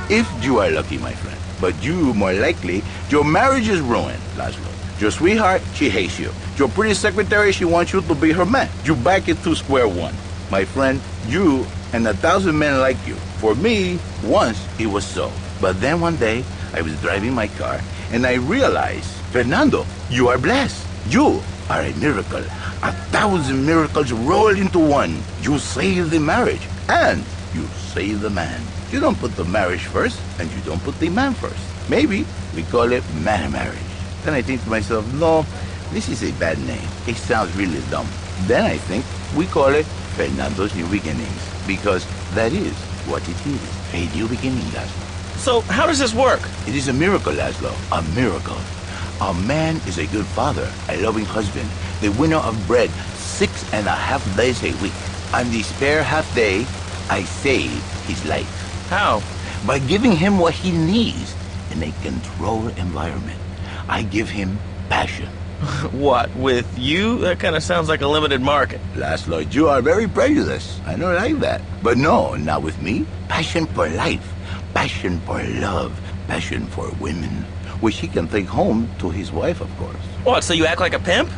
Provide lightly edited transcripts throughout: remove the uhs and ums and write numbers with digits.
If you are lucky, my friend. But you, more likely, your marriage is ruined, Laszlo. Your sweetheart, she hates you. Your pretty secretary, she wants you to be her man. You back it to square one. My friend, you and 1,000 men like you. For me, once it was so. But then one day, I was driving my car, and I realized, Fernando, you are blessed. You are a miracle. 1,000 miracles rolled into one. You save the marriage, and you save the man. You don't put the marriage first, and you don't put the man first. Maybe we call it man marriage. Then I think to myself, no, this is a bad name. It sounds really dumb. Then I think we call it Fernando's New Beginnings, because that is what it is, a new beginning, Laszlo. So how does this work? It is a miracle, Laszlo, a miracle. A man is a good father, a loving husband, the winner of bread 6.5 days a week. On the spare half day, I save his life. How? By giving him what he needs in a controlled environment. I give him passion. What, with you? That kind of sounds like a limited market. Laszlo, you are very prejudiced. I don't like that. But no, not with me. Passion for life. Passion for love. Passion for women. Which he can take home to his wife, of course. What, so you act like a pimp?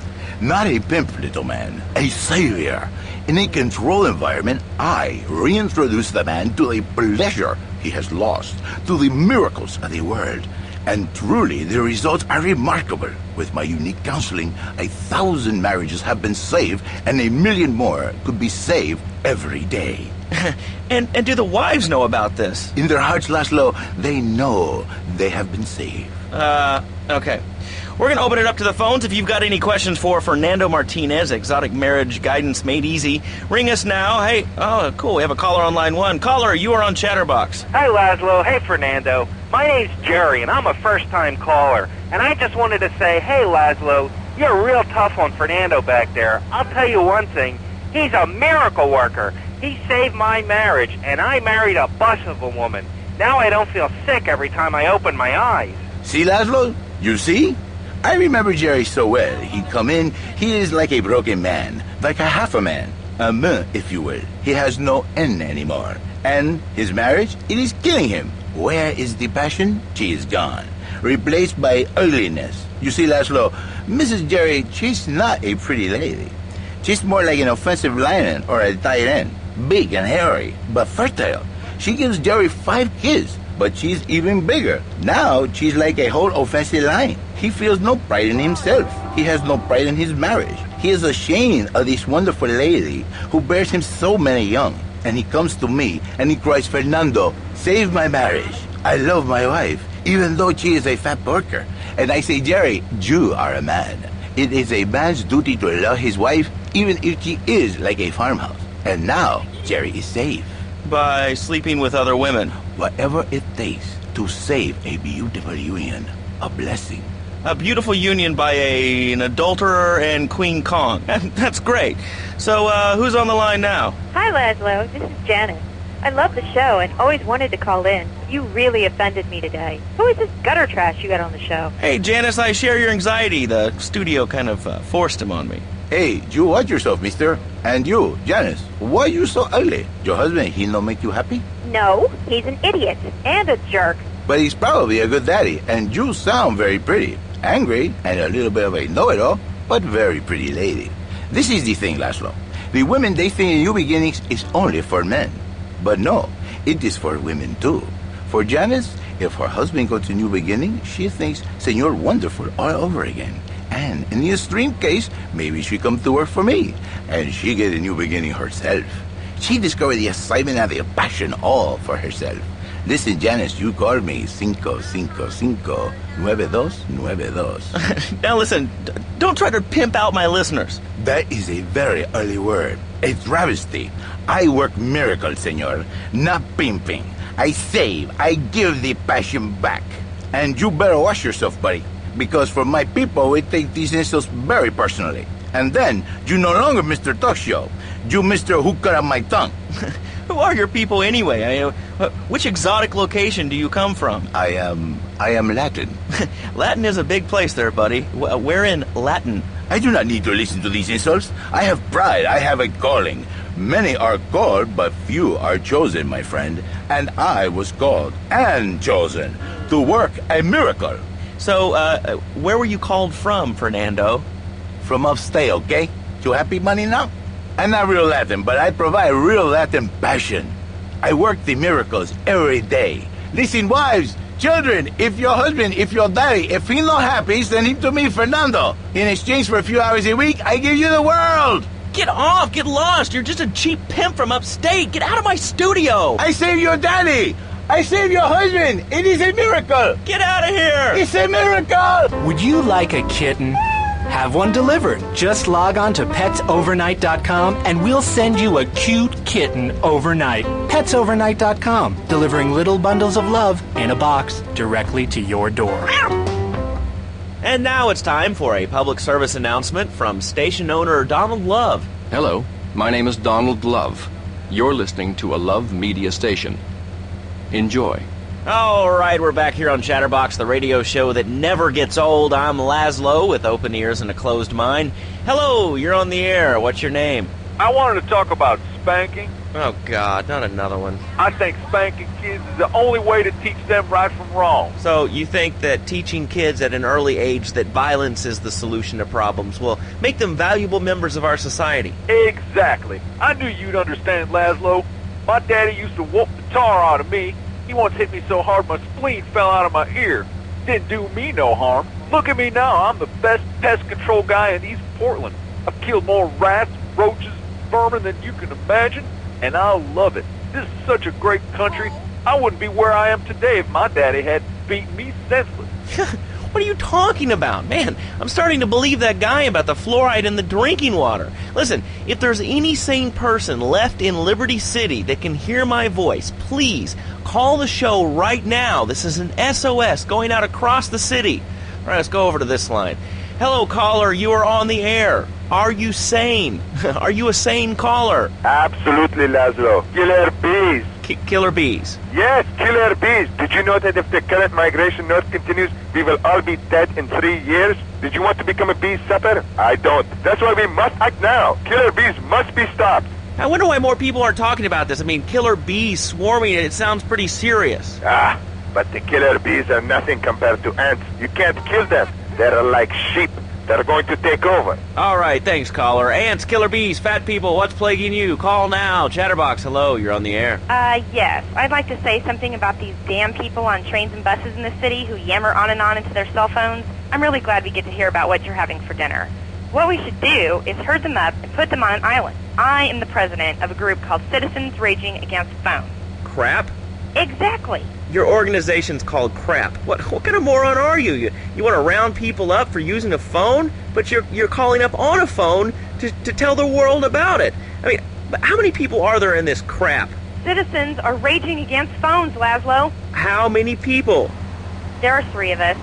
Not a pimp, little man. A savior. In a controlled environment, I reintroduce the man to the pleasure he has lost, to the miracles of the world. And truly, the results are remarkable. With my unique counseling, 1,000 marriages have been saved, and 1 million more could be saved every day. And do the wives know about this? In their hearts, Laszlo, they know they have been saved. Okay. We're going to open it up to the phones. If you've got any questions for Fernando Martinez, Exotic Marriage Guidance Made Easy, ring us now. Hey, oh, cool, we have a caller on line 1. Caller, you are on Chatterbox. Hi, Laszlo. Hey, Fernando. My name's Jerry, and I'm a first-time caller. And I just wanted to say, hey, Laszlo, you're real tough on Fernando back there. I'll tell you one thing. He's a miracle worker. He saved my marriage, and I married a bus of a woman. Now I don't feel sick every time I open my eyes. See, Laszlo? You see? I remember Jerry so well. He'd come in, he is like a broken man, like a half a man. A man, if you will. He has no N anymore. And his marriage, it is killing him. Where is the passion? She is gone. Replaced by ugliness. You see, Laszlo, Mrs. Jerry, she's not a pretty lady. She's more like an offensive lion or a tight end. Big and hairy, but fertile. She gives Jerry 5 kids, but she's even bigger. Now, she's like a whole offensive lion. He feels no pride in himself. He has no pride in his marriage. He is ashamed of this wonderful lady who bears him so many young. And he comes to me and he cries, Fernando, save my marriage. I love my wife, even though she is a fat porker. And I say, Jerry, you are a man. It is a man's duty to love his wife, even if she is like a farmhouse. And now, Jerry is safe. By sleeping with other women. Whatever it takes to save a beautiful union, a blessing. A beautiful union by an adulterer and Queen Kong. That's great. So, who's on the line now? Hi, Laszlo. This is Janice. I love the show and always wanted to call in. You really offended me today. Who is this gutter trash you got on the show? Hey, Janice, I share your anxiety. The studio kind of forced him on me. Hey, you watch yourself, mister. And you, Janice, why are you so ugly? Your husband, he don't make you happy? No, he's an idiot and a jerk. But he's probably a good daddy, and you sound very pretty. Angry, and a little bit of a know-it-all, but very pretty lady. This is the thing, Laszlo. The women, they think New Beginnings is only for men. But no, it is for women too. For Janice, if her husband goes to New Beginning, she thinks Senor Wonderful all over again. And in the extreme case, maybe she come to work for me, and she get a new beginning herself. She discovered the excitement and the passion all for herself. Listen, Janice, you called me 555-9292. Now listen, don't try to pimp out my listeners. That is a very early word. A travesty. I work miracles, senor, not pimping. I save, I give the passion back. And you better watch yourself, buddy. Because for my people, we take these insults very personally. And then, you no longer Mr. Talk Show. You Mr. Who Cut Out My Tongue. Who are your people anyway? Which exotic location do you come from? I am Latin. Latin is a big place there, buddy. Where in Latin? I do not need to listen to these insults. I have pride. I have a calling. Many are called, but few are chosen, my friend. And I was called and chosen to work a miracle. So, where were you called from, Fernando? From upstate, okay? You happy money now? I'm not real Latin, but I provide real Latin passion. I work the miracles every day. Listen, wives, children, if your husband, if your daddy, if he's not happy, send him to me, Fernando. In exchange for a few hours a week, I give you the world. Get off! Get lost! You're just a cheap pimp from upstate! Get out of my studio! I save your daddy! I save your husband! It is a miracle! Get out of here! It's a miracle! Would you like a kitten? Have one delivered. Just log on to petsovernight.com and we'll send you a cute kitten overnight. Petsovernight.com, delivering little bundles of love in a box directly to your door. And now it's time for a public service announcement from station owner Donald Love. Hello, my name is Donald Love. You're listening to a Love Media station. Enjoy. All right, we're back here on Chatterbox, the radio show that never gets old. I'm Laszlo with open ears and a closed mind. Hello, you're on the air. What's your name? I wanted to talk about spanking. Oh, God, not another one. I think spanking kids is the only way to teach them right from wrong. So you think that teaching kids at an early age that violence is the solution to problems will make them valuable members of our society? Exactly. I knew you'd understand, Laszlo. My daddy used to whoop the tar out of me. He once hit me so hard my spleen fell out of my ear. Didn't do me no harm. Look at me now. I'm the best pest control guy in East Portland. I've killed more rats, roaches, vermin than you can imagine, and I love it. This is such a great country. I wouldn't be where I am today if my daddy hadn't beaten me senseless. What are you talking about? Man, I'm starting to believe that guy about the fluoride in the drinking water. Listen, if there's any sane person left in Liberty City that can hear my voice, please call the show right now. This is an SOS going out across the city. All right, let's go over to this line. Hello, caller. You are on the air. Are you sane? Are you a sane caller? Absolutely, Laszlo. Killer bees. Killer bees. Yes, killer bees. Did you know that if the current migration north continues, we will all be dead in 3 years? Did you want to become a bee supper? I don't. That's why we must act now. Killer bees must be stopped. I wonder why more people are talking about this. I mean, killer bees swarming, it sounds pretty serious. Ah, but the killer bees are nothing compared to ants. You can't kill them. They're like sheep. They're going to take over. All right, thanks, caller. Ants, killer bees, fat people, what's plaguing you? Call now. Chatterbox, hello, you're on the air. Yes. I'd like to say something about these damn people on trains and buses in the city who yammer on and on into their cell phones. I'm really glad we get to hear about what you're having for dinner. What we should do is herd them up and put them on an island. I am the president of a group called Citizens Raging Against Phones. Crap? Exactly. Your organization's called Crap. What kind of moron are you? You want to round people up for using a phone, but you're calling up on a phone to tell the world about it. I mean, but how many people are there in this crap? Citizens are raging against phones, Laszlo. How many people? There are 3 of us.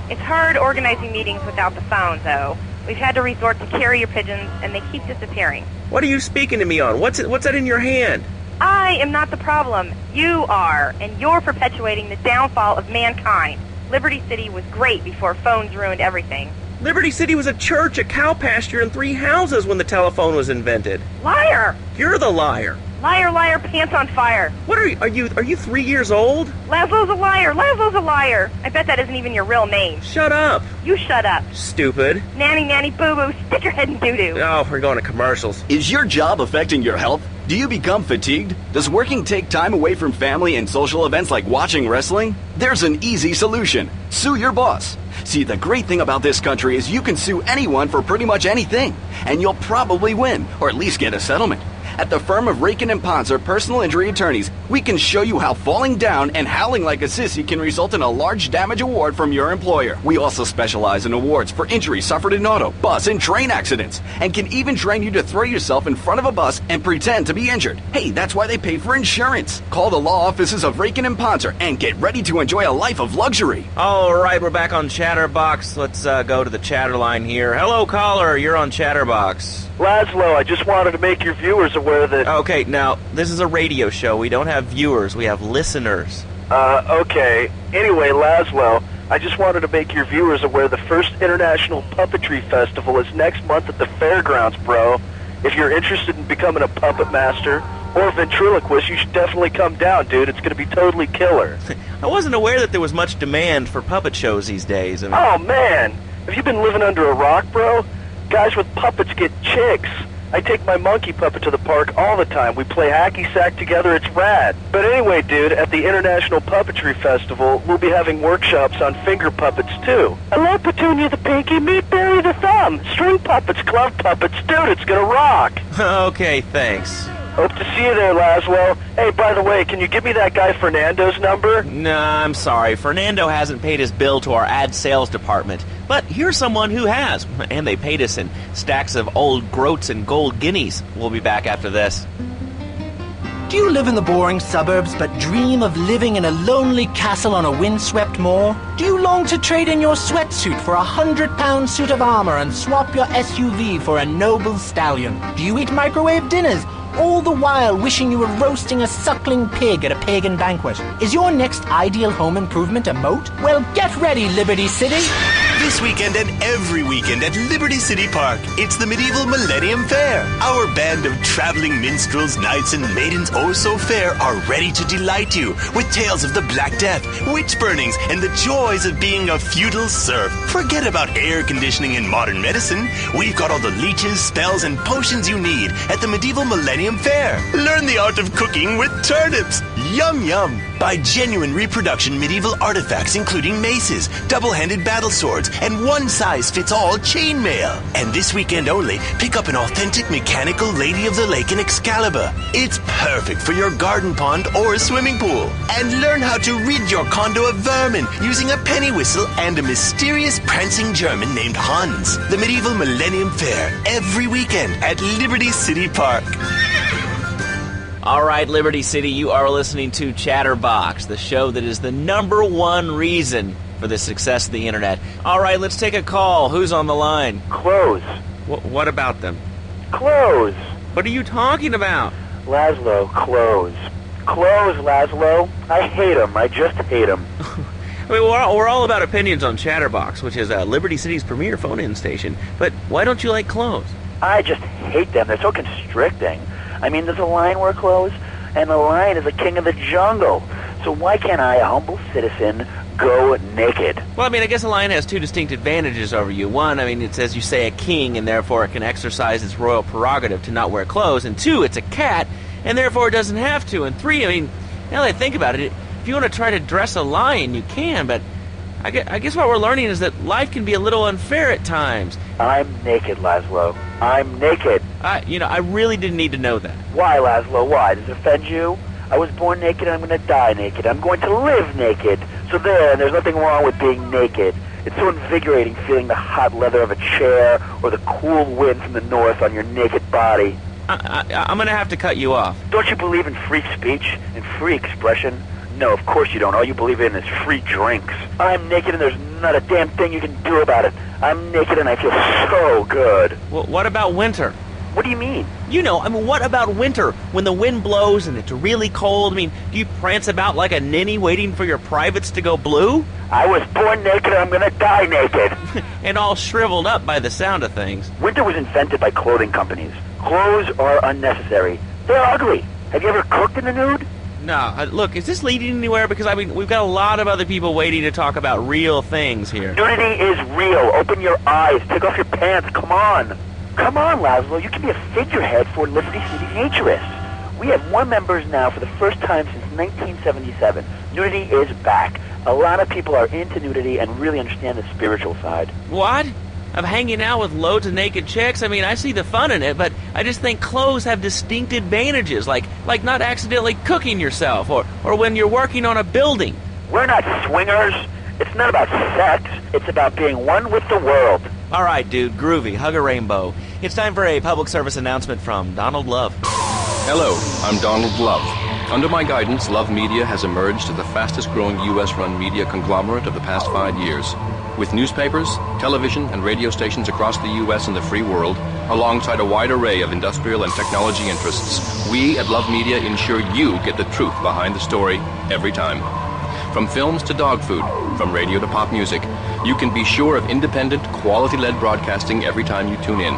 It's hard organizing meetings without the phone, though. We've had to resort to carrier pigeons, and they keep disappearing. What are you speaking to me on? What's that in your hand? I am not the problem. You are, and you're perpetuating the downfall of mankind. Liberty City was great before phones ruined everything. Liberty City was a church, a cow pasture, and 3 houses when the telephone was invented. Liar! You're the liar. Liar, liar, pants on fire. What are you 3 years old? Laszlo's a liar. Laszlo's a liar. I bet that isn't even your real name. Shut up. You shut up. Stupid. Nanny, nanny, boo-boo, stick your head in doo-doo. Oh, we're going to commercials. Is your job affecting your health? Do you become fatigued? Does working take time away from family and social events like watching wrestling? There's an easy solution. Sue your boss. See, the great thing about this country is you can sue anyone for pretty much anything, and you'll probably win, or at least get a settlement. At the firm of Rakin & Ponzer Personal Injury Attorneys, we can show you how falling down and howling like a sissy can result in a large damage award from your employer. We also specialize in awards for injuries suffered in auto, bus, and train accidents, and can even train you to throw yourself in front of a bus and pretend to be injured. Hey, that's why they pay for insurance. Call the law offices of Rakin & Ponzer and get ready to enjoy a life of luxury. All right, we're back on Chatterbox. Let's go to the chatter line here. Hello, caller. You're on Chatterbox. Laszlo, I just wanted to make your viewers aware that... Okay, now, this is a radio show. We don't have viewers. We have listeners. Okay. Anyway, Laszlo, I just wanted to make your viewers aware the first International Puppetry Festival is next month at the fairgrounds, bro. If you're interested in becoming a puppet master or ventriloquist, you should definitely come down, dude. It's going to be totally killer. I wasn't aware that there was much demand for puppet shows these days. Oh, man. Have you been living under a rock, bro? Guys with puppets get chicks. I take my monkey puppet to the park all the time. We play hacky sack together. It's rad. But anyway, dude, at the International Puppetry Festival, we'll be having workshops on finger puppets, too. Hello, Petunia the Pinky. Meet Barry the Thumb. String puppets, glove puppets. Dude, it's gonna rock. Okay, thanks. Hope to see you there, Laszlo. Hey, by the way, can you give me that guy Fernando's number? Nah, I'm sorry. Fernando hasn't paid his bill to our ad sales department. But here's someone who has, and they paid us in stacks of old groats and gold guineas. We'll be back after this. Do you live in the boring suburbs but dream of living in a lonely castle on a windswept moor? Do you long to trade in your sweatsuit for a 100-pound suit of armor and swap your SUV for a noble stallion? Do you eat microwave dinners, all the while wishing you were roasting a suckling pig at a pagan banquet? Is your next ideal home improvement a moat? Well, get ready, Liberty City! This weekend and every weekend at Liberty City Park, it's the Medieval Millennium Fair. Our band of traveling minstrels, knights, and maidens oh so fair are ready to delight you with tales of the Black Death, witch burnings, and the joys of being a feudal serf. Forget about air conditioning and modern medicine. We've got all the leeches, spells, and potions you need at the Medieval Millennium Fair. Learn the art of cooking with turnips. Yum, yum. Buy genuine reproduction medieval artifacts including maces, double-handed battle swords, and one-size-fits-all chainmail. And this weekend only, pick up an authentic mechanical Lady of the Lake in Excalibur. It's perfect for your garden pond or swimming pool. And learn how to rid your condo of vermin using a penny whistle and a mysterious prancing German named Hans. The Medieval Millennium Fair, every weekend at Liberty City Park. All right, Liberty City, you are listening to Chatterbox, the show that is the #1 reason for the success of the internet. All right, let's take a call. Who's on the line? Clothes. What about them? Clothes. What are you talking about? Laszlo, clothes. Clothes, Laszlo. I hate them. I just hate them. I mean, we're all about opinions on Chatterbox, which is Liberty City's premier phone-in station. But why don't you like clothes? I just hate them. They're so constricting. I mean, there's a lion wear clothes, and the lion is the king of the jungle. So why can't I, a humble citizen, go naked? Well, I mean, I guess a lion has two distinct advantages over you. One, I mean, it's, as you say, a king, and therefore it can exercise its royal prerogative to not wear clothes. And two, it's a cat, and therefore it doesn't have to. And three, I mean, now that I think about it, if you want to try to dress a lion, you can, but I guess what we're learning is that life can be a little unfair at times. I'm naked, Laszlo. I'm naked. I really didn't need to know that. Why, Laszlo? Why? Does it offend you? I was born naked and I'm going to die naked. I'm going to live naked. So there's nothing wrong with being naked. It's so invigorating feeling the hot leather of a chair or the cool wind from the north on your naked body. I'm going to have to cut you off. Don't you believe in free speech and free expression? No, of course you don't. All you believe in is free drinks. I'm naked and there's not a damn thing you can do about it. I'm naked and I feel so good. Well, what about winter? What do you mean? What about winter? When the wind blows and it's really cold, do you prance about like a ninny waiting for your privates to go blue? I was born naked and I'm gonna die naked. And all shriveled up by the sound of things. Winter was invented by clothing companies. Clothes are unnecessary. They're ugly. Have you ever cooked in the nude? No, look, is this leading anywhere? Because, we've got a lot of other people waiting to talk about real things here. Nudity is real. Open your eyes. Take off your pants. Come on. Come on, Laszlo. You can be a figurehead for Liberty City Naturists. We have more members now for the first time since 1977. Nudity is back. A lot of people are into nudity and really understand the spiritual side. What? Of hanging out with loads of naked chicks? I see the fun in it, but I just think clothes have distinct advantages, like not accidentally cooking yourself, or when you're working on a building. We're not swingers. It's not about sex. It's about being one with the world. All right, dude, groovy. Hug a rainbow. It's time for a public service announcement from Donald Love. Hello, I'm Donald Love. Under my guidance, Love Media has emerged as the fastest-growing U.S.-run media conglomerate of the past 5 years. With newspapers, television, and radio stations across the U.S. and the free world, alongside a wide array of industrial and technology interests, we at Love Media ensure you get the truth behind the story every time. From films to dog food, from radio to pop music, you can be sure of independent, quality-led broadcasting every time you tune in.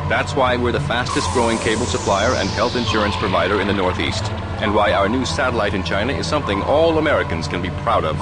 That's why we're the fastest growing cable supplier and health insurance provider in the Northeast, and why our new satellite in China is something all Americans can be proud of.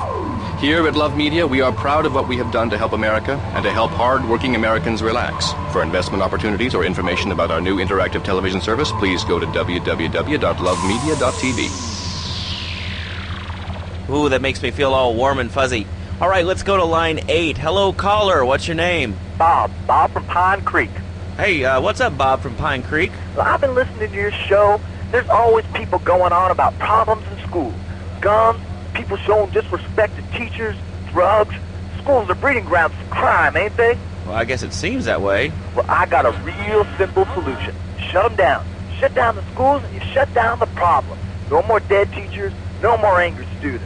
Here at Love Media, we are proud of what we have done to help America and to help hard-working Americans relax. For investment opportunities or information about our new interactive television service, please go to www.lovemedia.tv. Ooh, that makes me feel all warm and fuzzy. All right, let's go to line 8. Hello, caller. What's your name? Bob from Pine Creek. Hey, what's up, Bob from Pine Creek? Well, I've been listening to your show. There's always people going on about problems in school. Guns, people showing disrespect to teachers, drugs. Schools are breeding grounds for crime, ain't they? Well, I guess it seems that way. Well, I got a real simple solution. Shut them down. Shut down the schools and you shut down the problem. No more dead teachers, no more angry students.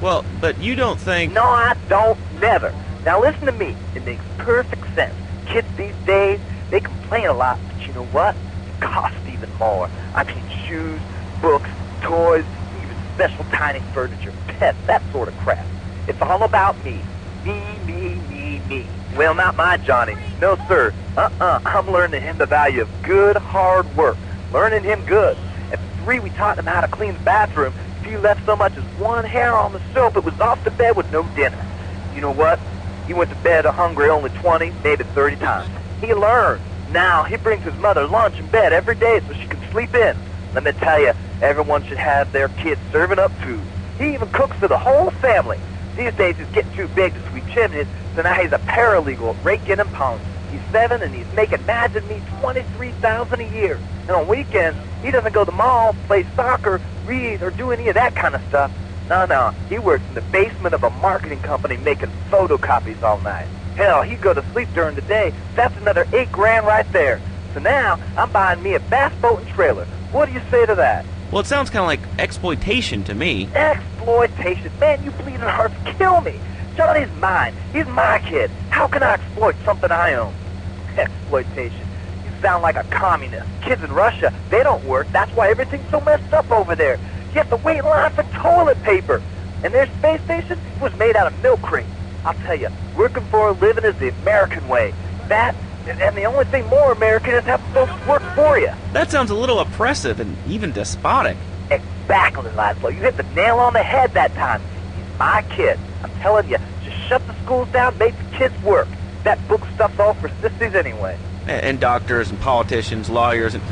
Well, but you don't think... No, I don't. Never. Now listen to me. It makes perfect sense. Kids these days, they complain a lot, but you know what? It costs even more. I mean, shoes, books, toys, even special tiny furniture, pets, that sort of crap. It's all about me. Me. Well, not my Johnny. No, sir. I'm learning him the value of good, hard work. Learning him good. At 3, we taught him how to clean the bathroom. If he left so much as one hair on the soap, it was off to bed with no dinner. You know what? He went to bed hungry only 20, maybe 30 times. He learned. Now, he brings his mother lunch in bed every day so she can sleep in. Let me tell you, everyone should have their kids serving up food. He even cooks for the whole family. These days, he's getting too big to sweep chimneys, so now he's a paralegal at raking and pounding. He's 7, and he's making, imagine me, $23,000 a year. And on weekends, he doesn't go to the mall, play soccer, read, or do any of that kind of stuff. No. He works in the basement of a marketing company making photocopies all night. Hell, he'd go to sleep during the day. That's another $8,000 right there. So now, I'm buying me a bass boat and trailer. What do you say to that? Well, it sounds kind of like exploitation to me. Exploitation? Man, you bleeding hearts kill me. Johnny's mine. He's my kid. How can I exploit something I own? Exploitation. You sound like a communist. Kids in Russia, they don't work. That's why everything's so messed up over there. You have to wait in line for toilet paper. And their space station was made out of milk crates. I'll tell you, working for a living is the American way. That, and the only thing more American is have folks work for you. That sounds a little oppressive and even despotic. Exactly, Laszlo. You hit the nail on the head that time. He's my kid. I'm telling you, just shut the schools down, make the kids work. That book stuff's all for sissies anyway. And doctors and politicians, lawyers, and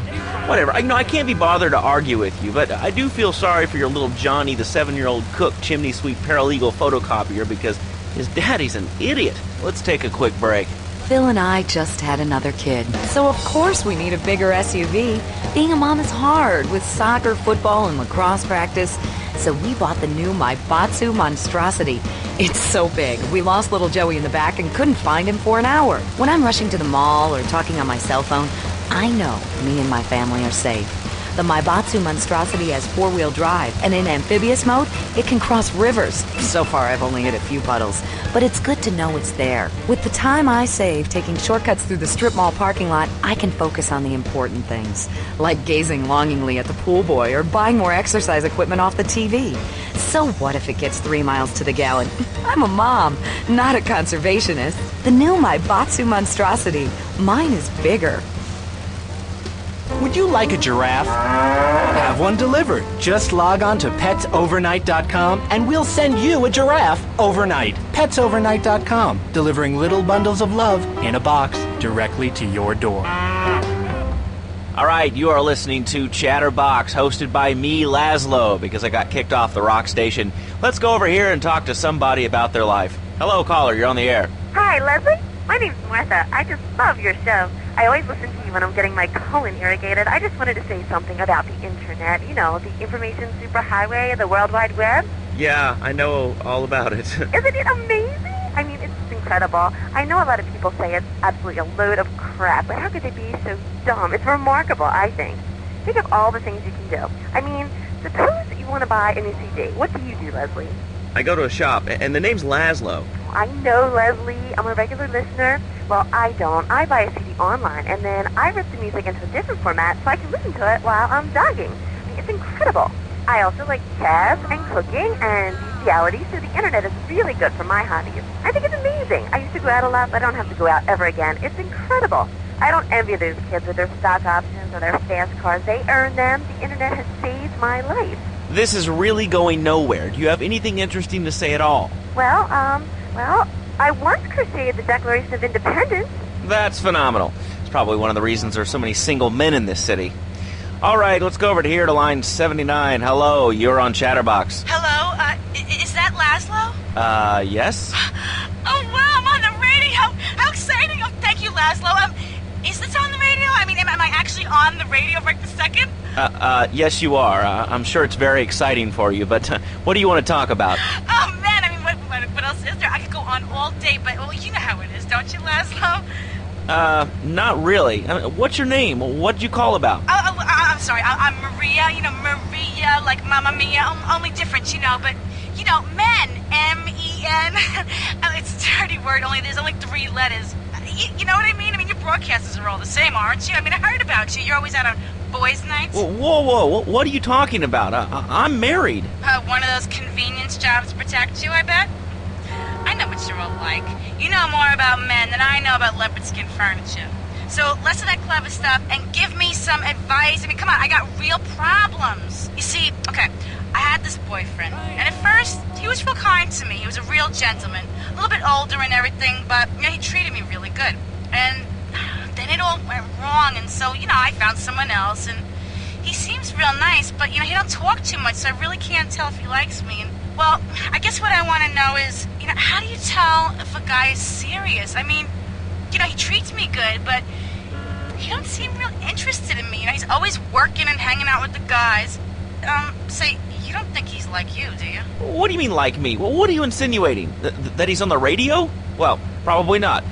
whatever. I can't be bothered to argue with you, but I do feel sorry for your little Johnny, the 7-year-old cook, chimney sweep, paralegal photocopier, because his daddy's an idiot. Let's take a quick break. Phil and I just had another kid, so of course we need a bigger SUV. Being a mom is hard with soccer, football, and lacrosse practice, so we bought the new Maibatsu Monstrosity. It's so big, we lost little Joey in the back and couldn't find him for an hour. When I'm rushing to the mall or talking on my cell phone, I know me and my family are safe. The Maibatsu Monstrosity has 4-wheel drive, and in amphibious mode, it can cross rivers. So far, I've only hit a few puddles, but it's good to know it's there. With the time I save taking shortcuts through the strip mall parking lot, I can focus on the important things, like gazing longingly at the pool boy or buying more exercise equipment off the TV. So what if it gets 3 miles to the gallon? I'm a mom, not a conservationist. The new Maibatsu Monstrosity. Mine is bigger. Would you like a giraffe? Have one delivered. Just log on to petsovernight.com and we'll send you a giraffe overnight. Petsovernight.com, delivering little bundles of love in a box directly to your door. All right, you are listening to Chatterbox, hosted by me, Laszlo, because I got kicked off the rock station. Let's go over here and talk to somebody about their life. Hello, caller, you're on the air. Hi, Leslie. My name's Martha. I just love your show. I always listen to you when I'm getting my colon irrigated. I just wanted to say something about the internet. You know, the information superhighway, the World Wide Web. Yeah, I know all about it. Isn't it amazing? I mean, it's incredible. I know a lot of people say it's absolutely a load of crap, but how could they be so dumb? It's remarkable, I think. Think of all the things you can do. I mean, suppose you want to buy a new CD. What do you do, Leslie? I go to a shop, and the name's Laszlo. I know, Leslie. I'm a regular listener. Well, I don't. I buy a CD online, and then I rip the music into a different format so I can listen to it while I'm jogging. I mean, it's incredible. I also like chess and cooking and bestiality, so the internet is really good for my hobbies. I think it's amazing. I used to go out a lot, but I don't have to go out ever again. It's incredible. I don't envy those kids with their stock options or their fast cars. They earn them. The internet has saved my life. This is really going nowhere. Do you have anything interesting to say at all? Well, I once crocheted the Declaration of Independence. That's phenomenal. It's probably one of the reasons there's so many single men in this city. All right, let's go over to here to line 79. Hello, you're on Chatterbox. Hello, is that Laszlo? Yes? Oh, wow, I'm on the radio. How exciting. Oh, thank you, Laszlo. Is this on the radio? I mean, am I actually on the radio right this second? Yes, you are. I'm sure it's very exciting for you, but what do you want to talk about? Oh, man, I mean, what else is there? I could go on all day, but, well, you know how it is, don't you, Laszlo? Not really. What's your name? What did you call about? I'm sorry. I'm Maria, Maria, like Mamma Mia, only different, but, men, M-E-N. It's a dirty word, there's only 3 letters. You know what I mean? I mean, your broadcasters are all the same, aren't you? I mean, I heard about you. You're always out on boys' nights. Whoa. What are you talking about? I'm married. One of those convenience jobs to protect you, I bet? I know what you're all like. You know more about men than I know about leopard skin furniture. So less of that clever stuff and give me some advice. I mean, come on, I got real problems. You see, okay, I had this boyfriend, and at first, he was real kind to me. He was a real gentleman, a little bit older and everything, but he treated me really good. And then it all went wrong, and so, I found someone else, and he seems real nice, but, he don't talk too much, so I really can't tell if he likes me. And, well, I guess what I want to know is, how do you tell if a guy is serious? I mean, he treats me good, but he don't seem real interested in me. He's always working and hanging out with the guys. Say, you don't think he's like you, do you? What do you mean like me? Well, what are you insinuating? That he's on the radio? Well, probably not.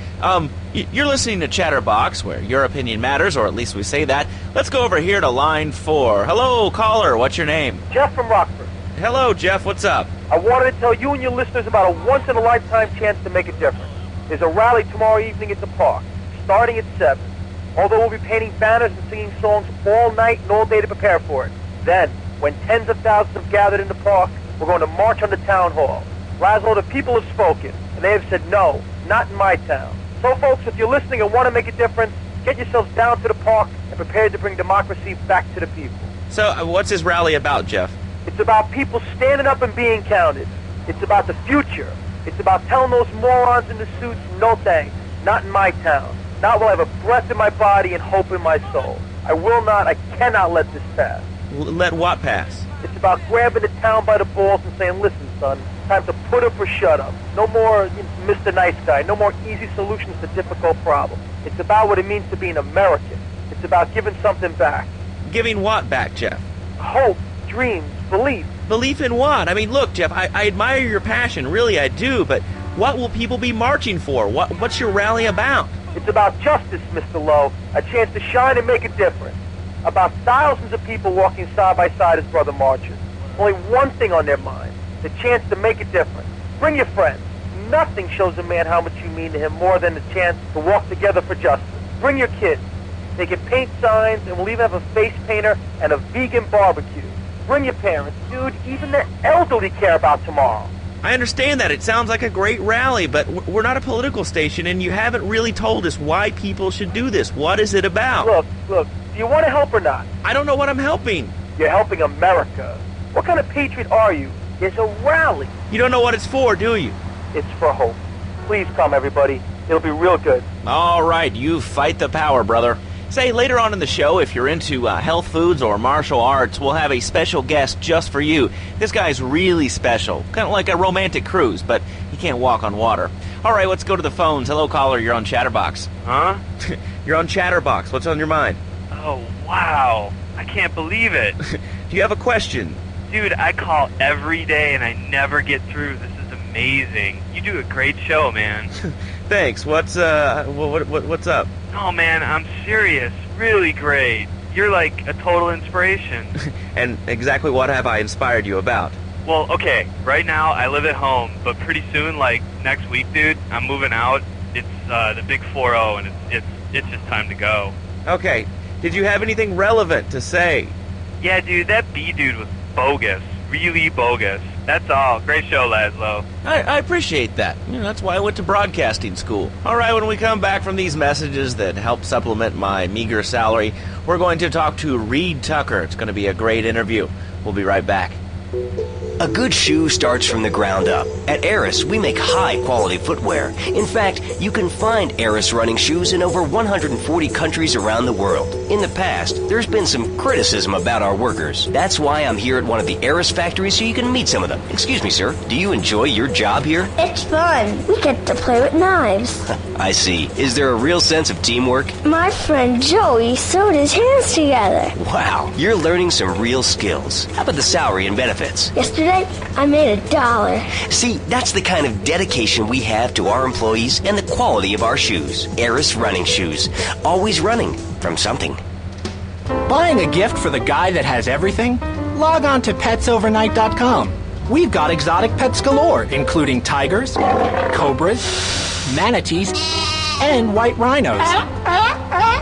You're listening to Chatterbox, where your opinion matters, or at least we say that. Let's go over here to line 4. Hello, caller. What's your name? Jeff from Rockford. Hello, Jeff. What's up? I wanted to tell you and your listeners about a once-in-a-lifetime chance to make a difference. There's a rally tomorrow evening at the park, starting at 7. Although we'll be painting banners and singing songs all night and all day to prepare for it. Then, when tens of thousands have gathered in the park, we're going to march on the town hall. Laszlo, the people have spoken, and they have said no, not in my town. So, folks, if you're listening and want to make a difference, get yourselves down to the park and prepare to bring democracy back to the people. So, what's this rally about, Jeff? It's about people standing up and being counted. It's about the future. It's about telling those morons in the suits, no thanks, not in my town. Not while I have a breath in my body and hope in my soul. I cannot let this pass. Let what pass? It's about grabbing the town by the balls and saying, listen, son, time to put up or shut up. No more Mr. Nice Guy. No more easy solutions to difficult problems. It's about what it means to be an American. It's about giving something back. Giving what back, Jeff? Hope, dreams, belief. Belief in what? I mean, look, Jeff, I admire your passion. Really, I do. But what will people be marching for? What's your rally about? It's about justice, Mr. Lowe. A chance to shine and make a difference. About thousands of people walking side by side as brother marchers. Only one thing on their mind. The chance to make a difference. Bring your friends. Nothing shows a man how much you mean to him more than the chance to walk together for justice. Bring your kids. They can paint signs, and we'll even have a face painter and a vegan barbecue. Bring your parents. Dude, even the elderly care about tomorrow. I understand that. It sounds like a great rally, but we're not a political station, and you haven't really told us why people should do this. What is it about? Look, do you want to help or not? I don't know what I'm helping. You're helping America. What kind of patriot are you? There's a rally. You don't know what it's for, do you? It's for hope. Please come, everybody. It'll be real good. All right, you fight the power, brother. Say, later on in the show, if you're into health foods or martial arts, we'll have a special guest just for you. This guy's really special. Kind of like a romantic cruise, but he can't walk on water. All right, let's go to the phones. Hello, caller. You're on Chatterbox. Huh? You're on Chatterbox. What's on your mind? Oh, wow. I can't believe it. Do you have a question? Dude, I call every day and I never get through. This is amazing. You do a great show, man. Thanks. What's up? Oh, man, I'm serious. Really great. You're like a total inspiration. And exactly what have I inspired you about? Well, okay, right now I live at home, but pretty soon, like next week, dude, I'm moving out. It's the big 4-0, and it's just time to go. Okay, did you have anything relevant to say? Yeah, dude, that B dude was bogus. Really bogus. That's all. Great show, Laszlo. I appreciate that. That's why I went to broadcasting school. All right, when we come back from these messages that help supplement my meager salary, we're going to talk to Reed Tucker. It's going to be a great interview. We'll be right back. A good shoe starts from the ground up. At Eris, we make high-quality footwear. In fact, you can find Eris running shoes in over 140 countries around the world. In the past, there's been some criticism about our workers. That's why I'm here at one of the Eris factories so you can meet some of them. Excuse me, sir. Do you enjoy your job here? It's fun. We get to play with knives. I see. Is there a real sense of teamwork? My friend Joey sewed his hands together. Wow, you're learning some real skills. How about the salary and benefits? Yesterday, I made $1. See, that's the kind of dedication we have to our employees and the quality of our shoes. Eris running shoes. Always running from something. Buying a gift for the guy that has everything? Log on to petsovernight.com. We've got exotic pets galore, including tigers, cobras, manatees, and white rhinos.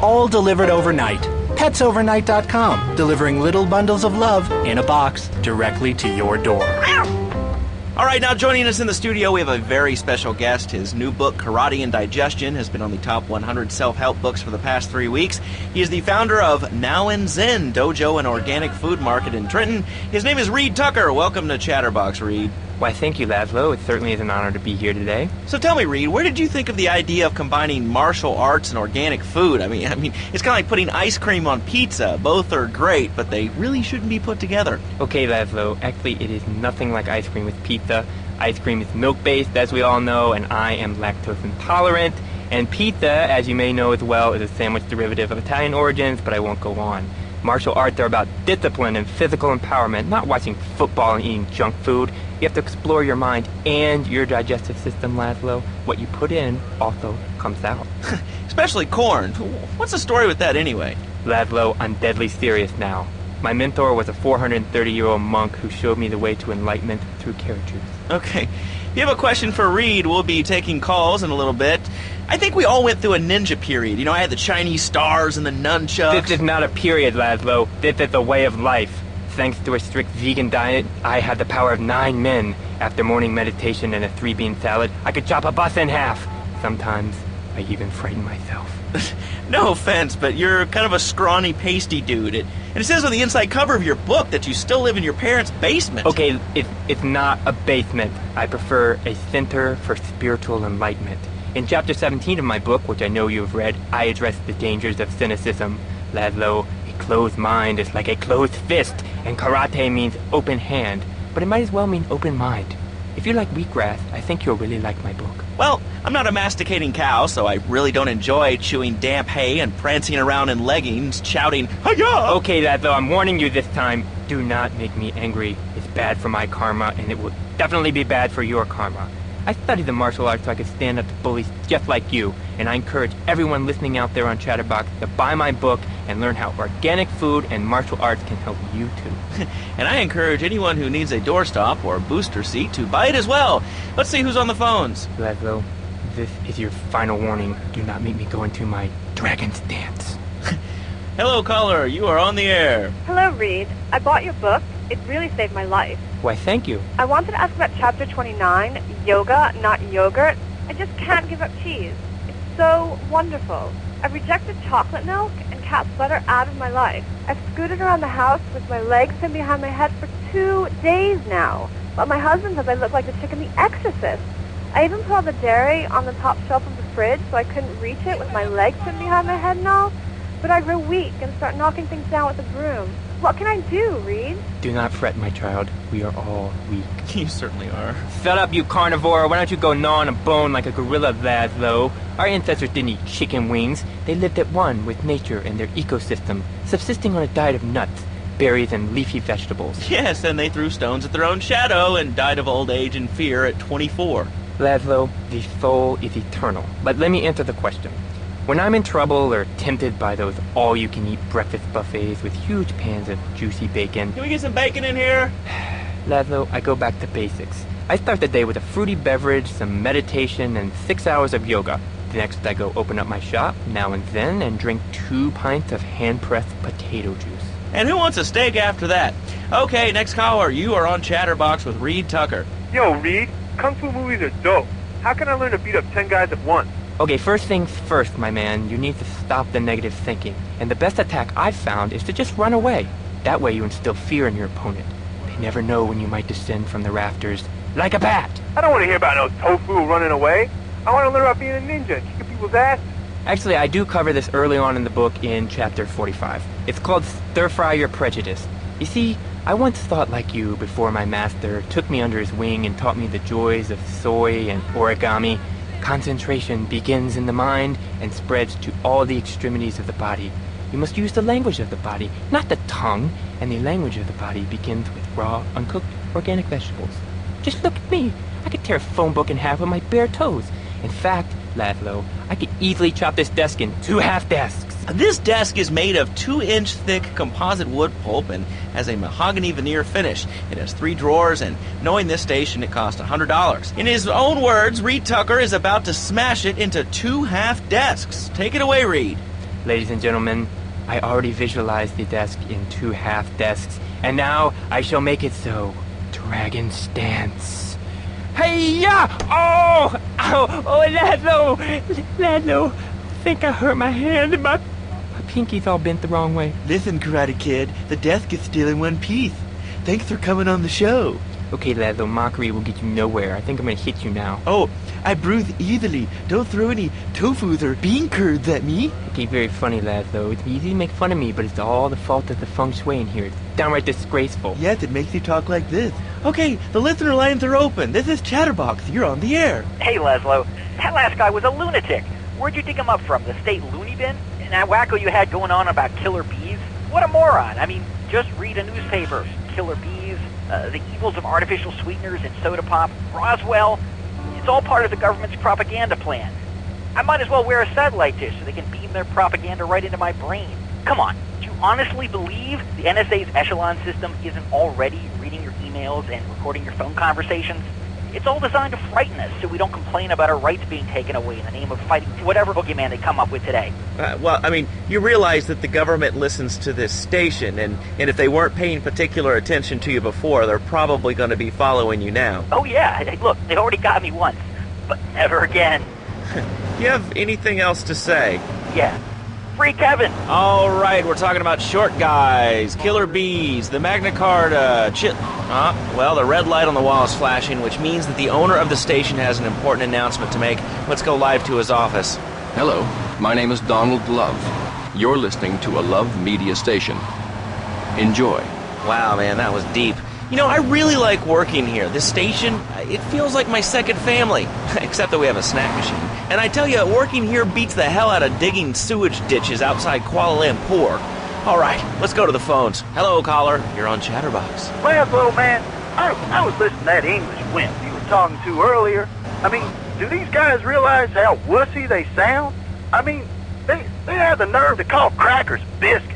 All delivered overnight. petsovernight.com, delivering little bundles of love in a box directly to your door. All right, now joining us in the studio, we have a very special guest. His new book, Karate and Digestion, has been on the top 100 self-help books for the past 3 weeks. He is the founder of Now and Zen Dojo and Organic Food Market in Trenton. His name is Reed Tucker. Welcome to Chatterbox, Reed. Why, thank you, Laszlo. It certainly is an honor to be here today. So tell me, Reed, where did you think of the idea of combining martial arts and organic food? I mean, it's kind of like putting ice cream on pizza. Both are great, but they really shouldn't be put together. Okay, Laszlo, actually it is nothing like ice cream with pizza. Ice cream is milk-based, as we all know, and I am lactose intolerant. And pizza, as you may know as well, is a sandwich derivative of Italian origins, but I won't go on. Martial arts are about discipline and physical empowerment, not watching football and eating junk food. You have to explore your mind and your digestive system, Laszlo. What you put in also comes out. Especially corn. What's the story with that anyway? Laszlo, I'm deadly serious now. My mentor was a 430-year-old monk who showed me the way to enlightenment through carrot juice. Okay. If you have a question for Reed, we'll be taking calls in a little bit. I think we all went through a ninja period. I had the Chinese stars and the nunchucks. This is not a period, Laszlo. This is a way of life. Thanks to a strict vegan diet, I had the power of 9 men. After morning meditation and a 3-bean salad, I could chop a bus in half. Sometimes, I even frighten myself. No offense, but you're kind of a scrawny, pasty dude. And it says on the inside cover of your book that you still live in your parents' basement. Okay, it's not a basement. I prefer a center for spiritual enlightenment. In chapter 17 of my book, which I know you've read, I address the dangers of cynicism. Laszlo, a closed mind is like a closed fist, and karate means open hand, but it might as well mean open mind. If you like wheatgrass, I think you'll really like my book. Well, I'm not a masticating cow, so I really don't enjoy chewing damp hay and prancing around in leggings, shouting, "Hi-ya!" Okay, Laszlo, I'm warning you this time. Do not make me angry. It's bad for my karma, and it will definitely be bad for your karma. I studied the martial arts so I could stand up to bullies just like you, and I encourage everyone listening out there on Chatterbox to buy my book and learn how organic food and martial arts can help you too. And I encourage anyone who needs a doorstop or booster seat to buy it as well. Let's see who's on the phones. Laszlo, this is your final warning. Do not make me go into my dragon's dance. Hello, caller. You are on the air. Hello, Reed. I bought your book. It really saved my life. Why, thank you. I wanted to ask about chapter 29, yoga, not yogurt. I just can't give up cheese. It's so wonderful. I've rejected chocolate milk and cat's butter out of my life. I've scooted around the house with my legs pinned behind my head for 2 days now. But my husband says I look like the chick in The Exorcist. I even put all the dairy on the top shelf of the fridge so I couldn't reach it with my legs pinned behind my head and all. But I grow weak and start knocking things down with a broom. What can I do, Reed? Do not fret, my child. We are all weak. You certainly are. Shut up, you carnivore. Why don't you go gnaw on a bone like a gorilla, Laszlo? Our ancestors didn't eat chicken wings. They lived at one with nature and their ecosystem, subsisting on a diet of nuts, berries, and leafy vegetables. Yes, and they threw stones at their own shadow and died of old age and fear at 24. Laszlo, the soul is eternal. But let me answer the question. When I'm in trouble or tempted by those all-you-can-eat breakfast buffets with huge pans of juicy bacon... Can we get some bacon in here? Laszlo, I go back to basics. I start the day with a fruity beverage, some meditation, and 6 hours of yoga. Next, I go open up my shop, Now and Zen, and drink 2 pints of hand-pressed potato juice. And who wants a steak after that? Okay, next caller, you are on Chatterbox with Reed Tucker. Yo, Reed, Kung Fu movies are dope. How can I learn to beat up 10 guys at once? Okay, first things first, my man. You need to stop the negative thinking. And the best attack I've found is to just run away. That way you instill fear in your opponent. They never know when you might descend from the rafters like a bat. I don't want to hear about no tofu running away. I want to learn about being a ninja and kicking people's asses. Actually, I do cover this early on in the book in chapter 45. It's called Stir Fry Your Prejudice. You see, I once thought like you before my master took me under his wing and taught me the joys of soy and origami. Concentration begins in the mind and spreads to all the extremities of the body. You must use the language of the body, not the tongue, and the language of the body begins with raw, uncooked, organic vegetables. Just look at me. I could tear a phone book in half with my bare toes. In fact, Laszlo, I could easily chop this desk in 2 half desks. This desk is made of 2-inch thick composite wood pulp and has a mahogany veneer finish. It has 3 drawers, and knowing this station, it cost $100. In his own words, Reed Tucker is about to smash it into 2 half desks. Take it away, Reed. Ladies and gentlemen, I already visualized the desk in 2 half desks, and now I shall make it so. Dragon stance. Hey-ya! Oh! Ow! Oh, Laszlo! I think I hurt my hand and my pinky's all bent the wrong way. Listen, Karate Kid, the desk is still in one piece. Thanks for coming on the show. Okay, Laszlo, mockery will get you nowhere. I think I'm gonna hit you now. Oh, I bruise easily. Don't throw any tofus or bean curds at me. Okay, very funny, Laszlo. It's easy to make fun of me, but it's all the fault of the feng shui in here. It's downright disgraceful. Yes, it makes you talk like this. Okay, the listener lines are open. This is Chatterbox. You're on the air. Hey, Laszlo. That last guy was a lunatic. Where'd you dig him up from? The state loony bin? And that wacko you had going on about killer bees? What a moron. I mean, just read a newspaper. Killer bees, the evils of artificial sweeteners and soda pop, Roswell. It's all part of the government's propaganda plan. I might as well wear a satellite dish so they can beam their propaganda right into my brain. Come on, do you honestly believe the NSA's echelon system isn't already reading your emails and recording your phone conversations? It's all designed to frighten us so we don't complain about our rights being taken away in the name of fighting whatever boogeyman they come up with today. Well, I mean, you realize that the government listens to this station, and if they weren't paying particular attention to you before, they're probably going to be following you now. Oh, yeah. Hey, look, they already got me once, but never again. Do you have anything else to say? Yeah. Free Kevin! All right, we're talking about short guys, killer bees, the Magna Carta, well, the red light on the wall is flashing, which means that the owner of the station has an important announcement to make. Let's go live to his office. Hello, my name is Donald Love. You're listening to a Love Media station. Enjoy. Wow, man, that was deep. You know, I really like working here. This station, it feels like my second family, except that we have a snack machine. And I tell you, working here beats the hell out of digging sewage ditches outside Kuala Lumpur. All right, let's go to the phones. Hello, caller. You're on Chatterbox. Well, little man, I was listening to that English wimp you were talking to earlier. I mean, do these guys realize how wussy they sound? I mean, they have the nerve to call crackers biscuits,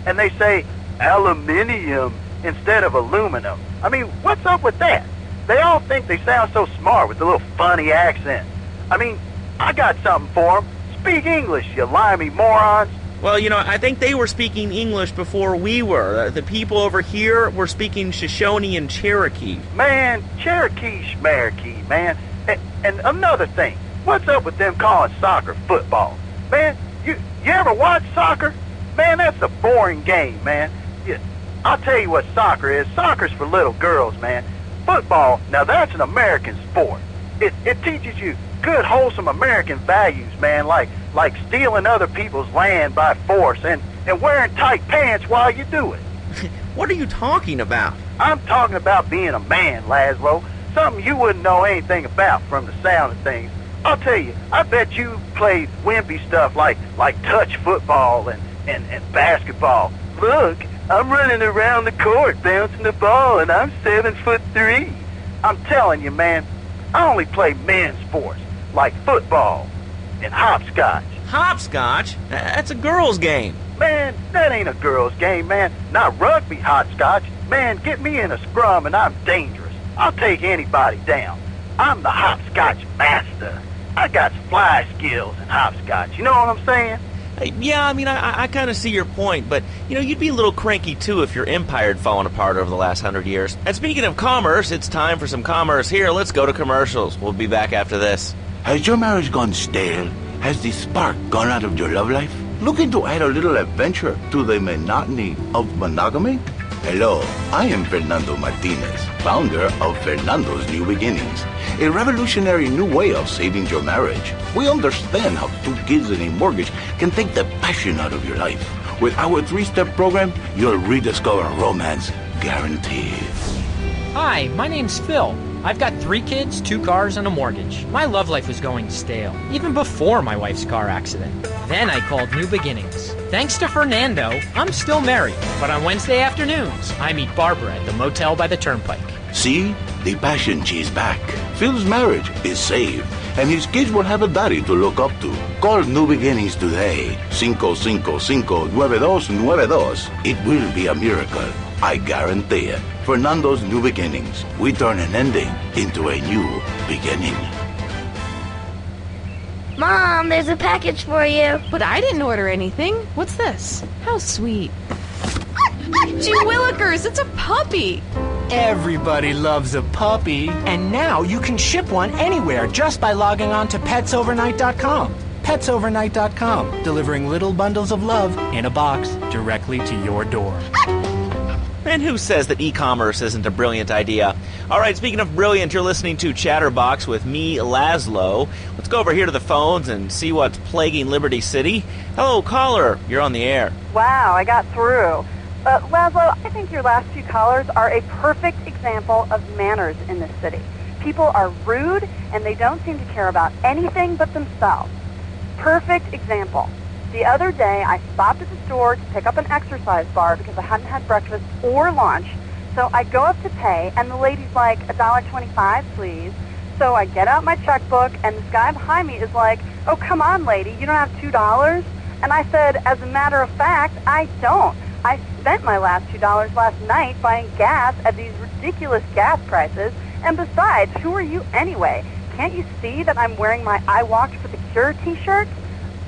and they say aluminium instead of aluminum. I mean, what's up with that? They all think they sound so smart with the little funny accent. I mean, I got something for them. Speak English, you limey morons. Well, you know, I think they were speaking English before we were. The people over here were speaking Shoshone and Cherokee. Man, Cherokee schmarokee, man. And another thing, what's up with them calling soccer football? Man, you ever watch soccer? Man, that's a boring game, man. I'll tell you what soccer is. Soccer's for little girls, man. Football, now that's an American sport. It teaches you good, wholesome American values, man, like stealing other people's land by force and wearing tight pants while you do it. What are you talking about? I'm talking about being a man, Laszlo. Something you wouldn't know anything about from the sound of things. I'll tell you, I bet you played wimpy stuff like touch football and basketball. Look, I'm running around the court bouncing the ball and I'm 7'3". I'm telling you, man, I only play men's sports like football and hopscotch. Hopscotch? That's a girl's game. Man, that ain't a girl's game, man. Not rugby hopscotch. Man, get me in a scrum and I'm dangerous. I'll take anybody down. I'm the hopscotch master. I got fly skills in hopscotch. You know what I'm saying? Yeah, I mean, I kind of see your point, but, you'd be a little cranky, too, if your empire had fallen apart over the last 100 years. And speaking of commerce, it's time for some commerce here. Let's go to commercials. We'll be back after this. Has your marriage gone stale? Has the spark gone out of your love life? Looking to add a little adventure to the monotony of monogamy? Hello, I am Fernando Martinez, founder of Fernando's New Beginnings, a revolutionary new way of saving your marriage. We understand how 2 kids and a mortgage can take the passion out of your life. With our 3-step program, you'll rediscover romance guaranteed. Hi, my name's Phil. I've got 3 kids, 2 cars, and a mortgage. My love life was going stale, even before my wife's car accident. Then I called New Beginnings. Thanks to Fernando, I'm still married. But on Wednesday afternoons, I meet Barbara at the motel by the turnpike. See? The passion she's back. Phil's marriage is saved, and his kids will have a daddy to look up to. Call New Beginnings today. 555-9292. It will be a miracle. I guarantee it. Fernando's New Beginnings. We turn an ending into a new beginning. Mom, there's a package for you. But I didn't order anything. What's this? How sweet. Gee willikers, it's a puppy. Everybody loves a puppy. And now you can ship one anywhere just by logging on to petsovernight.com. Petsovernight.com, delivering little bundles of love in a box directly to your door. And who says that e-commerce isn't a brilliant idea? All right, speaking of brilliant, you're listening to Chatterbox with me, Laszlo. Let's go over here to the phones and see what's plaguing Liberty City. Hello, caller. You're on the air. Wow, I got through. Laszlo, I think your last 2 callers are a perfect example of manners in this city. People are rude, and they don't seem to care about anything but themselves. Perfect example. The other day, I stopped at the store to pick up an exercise bar because I hadn't had breakfast or lunch. So I go up to pay, and the lady's like, $1.25, please. So I get out my checkbook, and this guy behind me is like, oh, come on, lady, you don't have $2? And I said, as a matter of fact, I don't. I spent my last $2 last night buying gas at these ridiculous gas prices. And besides, who are you anyway? Can't you see that I'm wearing my I Walked for the Cure t-shirt?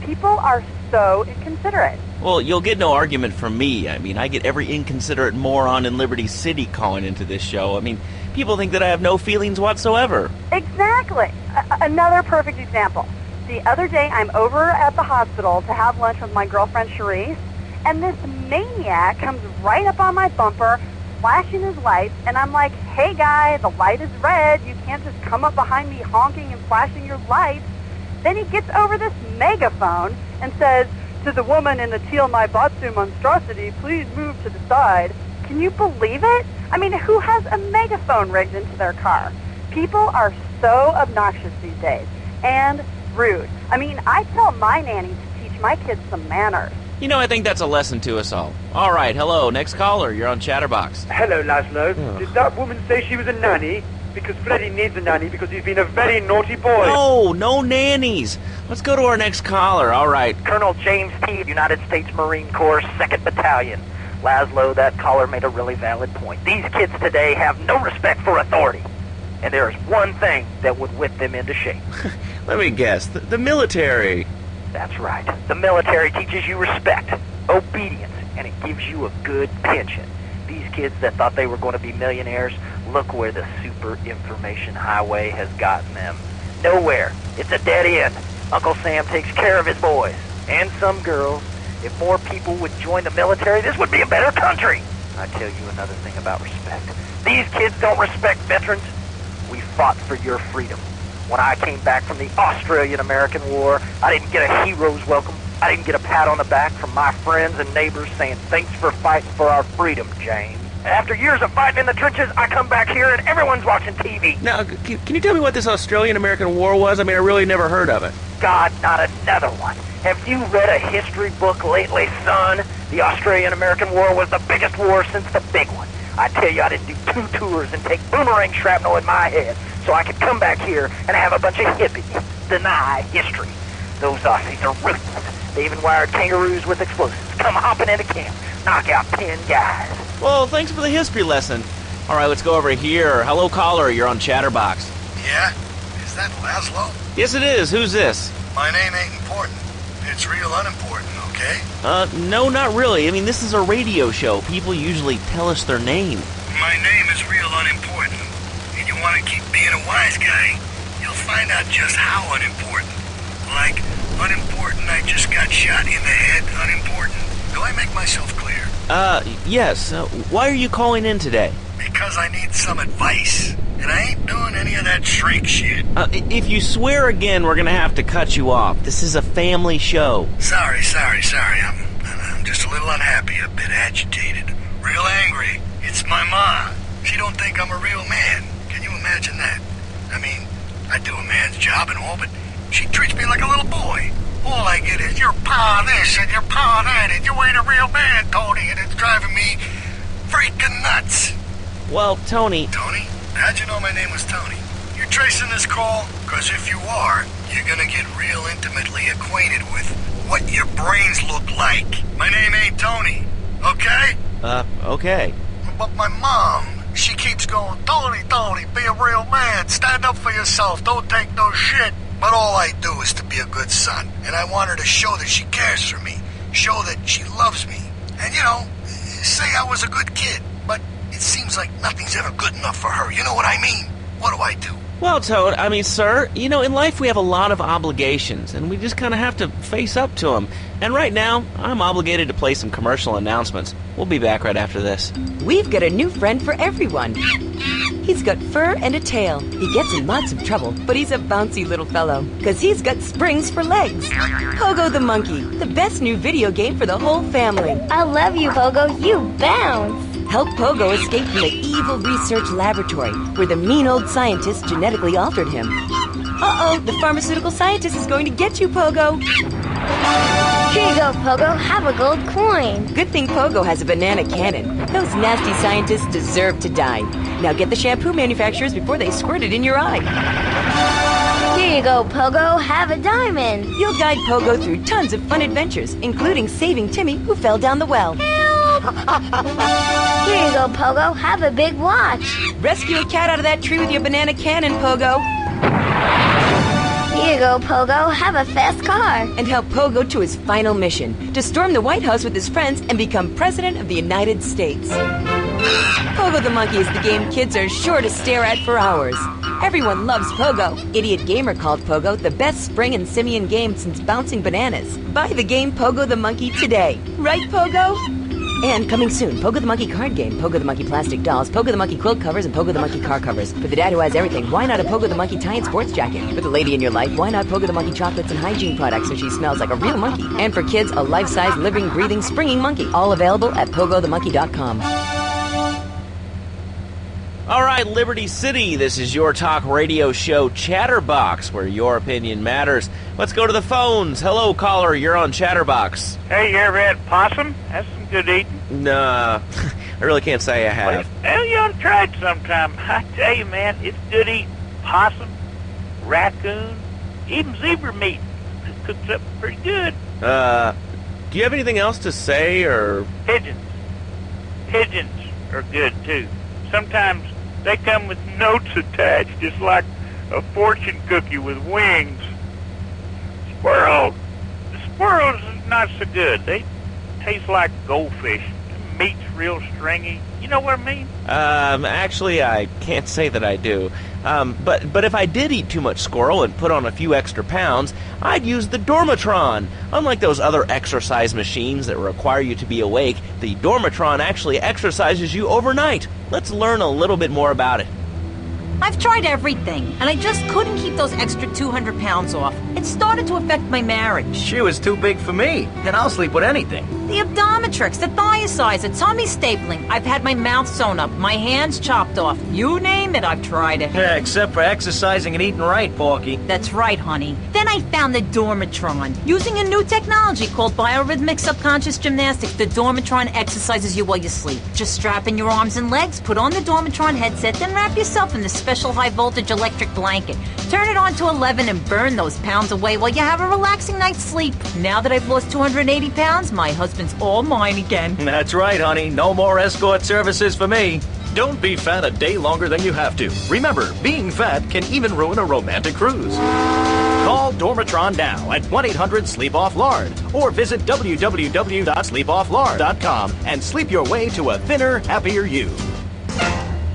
People are so inconsiderate. Well, you'll get no argument from me. I mean, I get every inconsiderate moron in Liberty City calling into this show. I mean, people think that I have no feelings whatsoever. Exactly. Another perfect example. The other day, I'm over at the hospital to have lunch with my girlfriend, Charisse, and this maniac comes right up on my bumper, flashing his lights, and I'm like, hey, guy, the light is red. You can't just come up behind me honking and flashing your lights. Then he gets over this megaphone and says, to the woman in the teal Maibatsu monstrosity, please move to the side. Can you believe it? I mean, who has a megaphone rigged into their car? People are so obnoxious these days and rude. I mean, I tell my nanny to teach my kids some manners. I think that's a lesson to us all. All right, hello, next caller. You're on Chatterbox. Hello, Laszlo. Did that woman say she was a nanny? Because Freddie needs a nanny because he's been a very naughty boy. No nannies. Let's go to our next caller. All right. Colonel James T., United States Marine Corps, 2nd Battalion. Laszlo, that caller made a really valid point. These kids today have no respect for authority. And there is one thing that would whip them into shape. Let me guess. The military. That's right. The military teaches you respect, obedience, and it gives you a good pension. These kids that thought they were going to be millionaires, look where the super information highway has gotten them. Nowhere. It's a dead end. Uncle Sam takes care of his boys. And some girls. If more people would join the military, this would be a better country. I tell you another thing about respect. These kids don't respect veterans. We fought for your freedom. When I came back from the Australian-American War, I didn't get a hero's welcome. I didn't get a pat on the back from my friends and neighbors saying, thanks for fighting for our freedom, James. After years of fighting in the trenches, I come back here and everyone's watching TV. Now, can you tell me what this Australian-American War was? I mean, I really never heard of it. God, not another one. Have you read a history book lately, son? The Australian-American War was the biggest war since the big one. I tell you, I didn't do 2 tours and take boomerang shrapnel in my head so I could come back here and have a bunch of hippies deny history. Those Aussies are ruthless. They even wired kangaroos with explosives. Come hopping into camp, knock out 10 guys. Well, thanks for the history lesson. All right, let's go over here. Hello, caller. You're on Chatterbox. Yeah? Is that Laszlo? Yes, it is. Who's this? My name ain't important. It's real unimportant, okay? No, not really. I mean, this is a radio show. People usually tell us their name. My name is real unimportant. And you want to keep being a wise guy, you'll find out just how unimportant. Like, unimportant, I just got shot in the head, unimportant. Do I make myself clear? Yes. Why are you calling in today? Because I need some advice. And I ain't doing any of that shrink shit. If you swear again, we're gonna have to cut you off. This is a family show. Sorry. I'm just a little unhappy, a bit agitated. Real angry. It's my ma. She don't think I'm a real man. Can you imagine that? I mean, I do a man's job and all, but she treats me like a little boy. All I get is, your pa this and your pa that, and you ain't a real man, Tony, and it's driving me freaking nuts. Well, Tony... Tony? How'd you know my name was Tony? You're tracing this call? Because if you are, you're gonna get real intimately acquainted with what your brains look like. My name ain't Tony, okay? Okay. But my mom, she keeps going, Tony, be a real man. Stand up for yourself. Don't take no shit. But all I do is to be a good son. And I want her to show that she cares for me. Show that she loves me. And, say I was a good kid. But it seems like nothing's ever good enough for her. You know what I mean? What do I do? Well, Toad, sir, in life we have a lot of obligations, and we just kind of have to face up to them. And right now, I'm obligated to play some commercial announcements. We'll be back right after this. We've got a new friend for everyone. He's got fur and a tail. He gets in lots of trouble, but he's a bouncy little fellow, because he's got springs for legs. Pogo the Monkey, the best new video game for the whole family. I love you, Pogo. You bounce. Help Pogo escape from the evil research laboratory where the mean old scientist genetically altered him. Uh-oh, the pharmaceutical scientist is going to get you, Pogo. Here you go, Pogo. Have a gold coin. Good thing Pogo has a banana cannon. Those nasty scientists deserve to die. Now get the shampoo manufacturers before they squirt it in your eye. Here you go, Pogo. Have a diamond. You'll guide Pogo through tons of fun adventures, including saving Timmy, who fell down the well. Here you go, Pogo. Have a big watch. Rescue a cat out of that tree with your banana cannon, Pogo. Here you go, Pogo. Have a fast car. And help Pogo to his final mission, to storm the White House with his friends and become President of the United States. Pogo the Monkey is the game kids are sure to stare at for hours. Everyone loves Pogo. Idiot Gamer called Pogo the best spring and simian game since bouncing bananas. Buy the game Pogo the Monkey today. Right, Pogo? And coming soon, Pogo the Monkey card game, Pogo the Monkey plastic dolls, Pogo the Monkey quilt covers, and Pogo the Monkey car covers. For the dad who has everything, why not a Pogo the Monkey tie-in sports jacket? For the lady in your life, why not Pogo the Monkey chocolates and hygiene products so she smells like a real monkey? And for kids, a life-size, living, breathing, springing monkey. All available at pogothemonkey.com. All right, Liberty City, this is your talk radio show Chatterbox, where your opinion matters. Let's go to the phones. Hello, caller, you're on Chatterbox. Hey, you ever had possum? That's some good eating. Nah, I really can't say I have. Well, you ought to try it sometime. I tell you, man, it's good eating. Possum, raccoon, even zebra meat. It cooks up pretty good. Do you have anything else to say, or...? Pigeons. Pigeons are good, too. Sometimes they come with notes attached, just like a fortune cookie with wings. Squirrels is not so good. They taste like goldfish. The meat's real stringy. You know what I mean? Actually, I can't say that I do. But if I did eat too much squirrel and put on a few extra pounds, I'd use the Dormatron. Unlike those other exercise machines that require you to be awake, the Dormatron actually exercises you overnight. Let's learn a little bit more about it. I've tried everything, and I just couldn't keep those extra 200 pounds off. It started to affect my marriage. She was too big for me, and I'll sleep with anything. The Abdometrix, the Thiazides, the tummy stapling. I've had my mouth sewn up, my hands chopped off. You name it, I've tried it. Yeah, except for exercising and eating right, Porky. That's right, honey. Then I found the Dormatron. Using a new technology called biorhythmic subconscious gymnastics, the Dormatron exercises you while you sleep. Just strap in your arms and legs, put on the Dormatron headset, then wrap yourself in the special high-voltage electric blanket. Turn it on to 11 and burn those pounds away while you have a relaxing night's sleep. Now that I've lost 280 pounds, my husband's all mine again. That's right, honey. No more escort services for me. Don't be fat a day longer than you have to. Remember, being fat can even ruin a romantic cruise. Call Dormatron now at 1-800-SLEEP-OFF-LARD or visit www.sleepofflard.com and sleep your way to a thinner, happier you.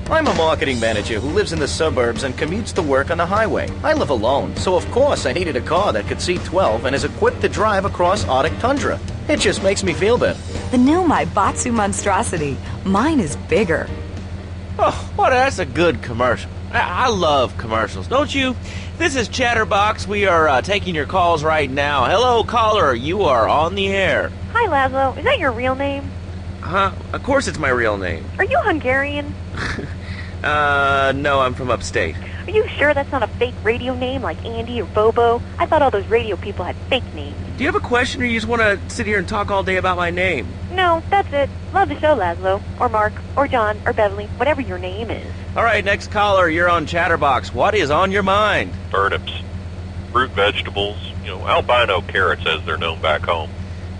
I'm a marketing manager who lives in the suburbs and commutes to work on the highway. I live alone, so of course I needed a car that could seat 12 and is equipped to drive across Arctic tundra. It just makes me feel better. The new Maibatsu monstrosity. Mine is bigger. Oh, well, that's a good commercial. I love commercials, don't you? This is Chatterbox. We are taking your calls right now. Hello, caller. You are on the air. Hi, Laszlo. Is that your real name? Huh? Of course it's my real name. Are you Hungarian? No, I'm from upstate. Are you sure that's not a fake radio name like Andy or Bobo? I thought all those radio people had fake names. Do you have a question, or you just want to sit here and talk all day about my name? No, that's it. Love the show, Laszlo. Or Mark. Or John. Or Beverly. Whatever your name is. All right, next caller. You're on Chatterbox. What is on your mind? Turnips, fruit vegetables, albino carrots as they're known back home.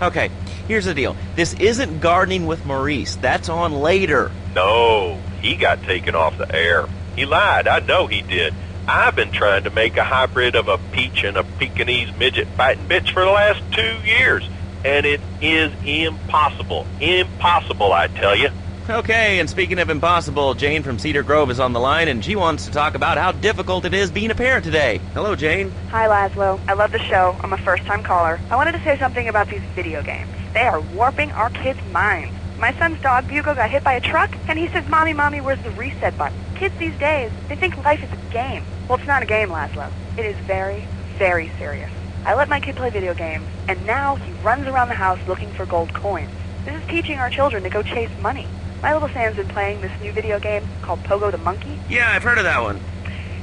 Okay, here's the deal. This isn't Gardening with Maurice. That's on later. No, he got taken off the air. He lied. I know he did. I've been trying to make a hybrid of a peach and a Pekingese midget fighting bitch for the last 2 years, and it is impossible. Impossible, I tell you. Okay, and speaking of impossible, Jane from Cedar Grove is on the line, and she wants to talk about how difficult it is being a parent today. Hello, Jane. Hi, Laszlo. I love the show. I'm a first-time caller. I wanted to say something about these video games. They are warping our kids' minds. My son's dog, Bugo, got hit by a truck, and he says, Mommy, Mommy, where's the reset button? Kids these days, they think life is a game. Well, it's not a game, Laszlo. It is very, very serious. I let my kid play video games, and now he runs around the house looking for gold coins. This is teaching our children to go chase money. My little Sam's been playing this new video game called Pogo the Monkey. Yeah, I've heard of that one.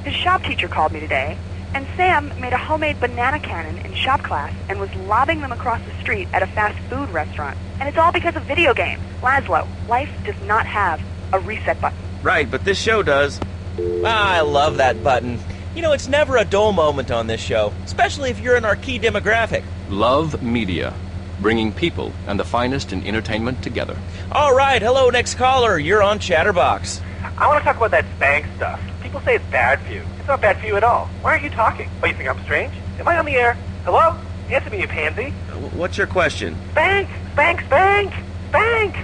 His shop teacher called me today, and Sam made a homemade banana cannon in shop class and was lobbing them across the street at a fast food restaurant. And it's all because of video games. Laszlo, life does not have a reset button. Right, but this show does. I love that button. It's never a dull moment on this show, especially if you're in our key demographic. Love Media, bringing people and the finest in entertainment together. All right, hello, next caller. You're on Chatterbox. I want to talk about that spank stuff. People say it's bad for you. It's not bad for you at all. Why aren't you talking? Oh, you think I'm strange? Am I on the air? Hello? Answer me, you pansy. What's your question? Spank! Spank! Spank! Spank!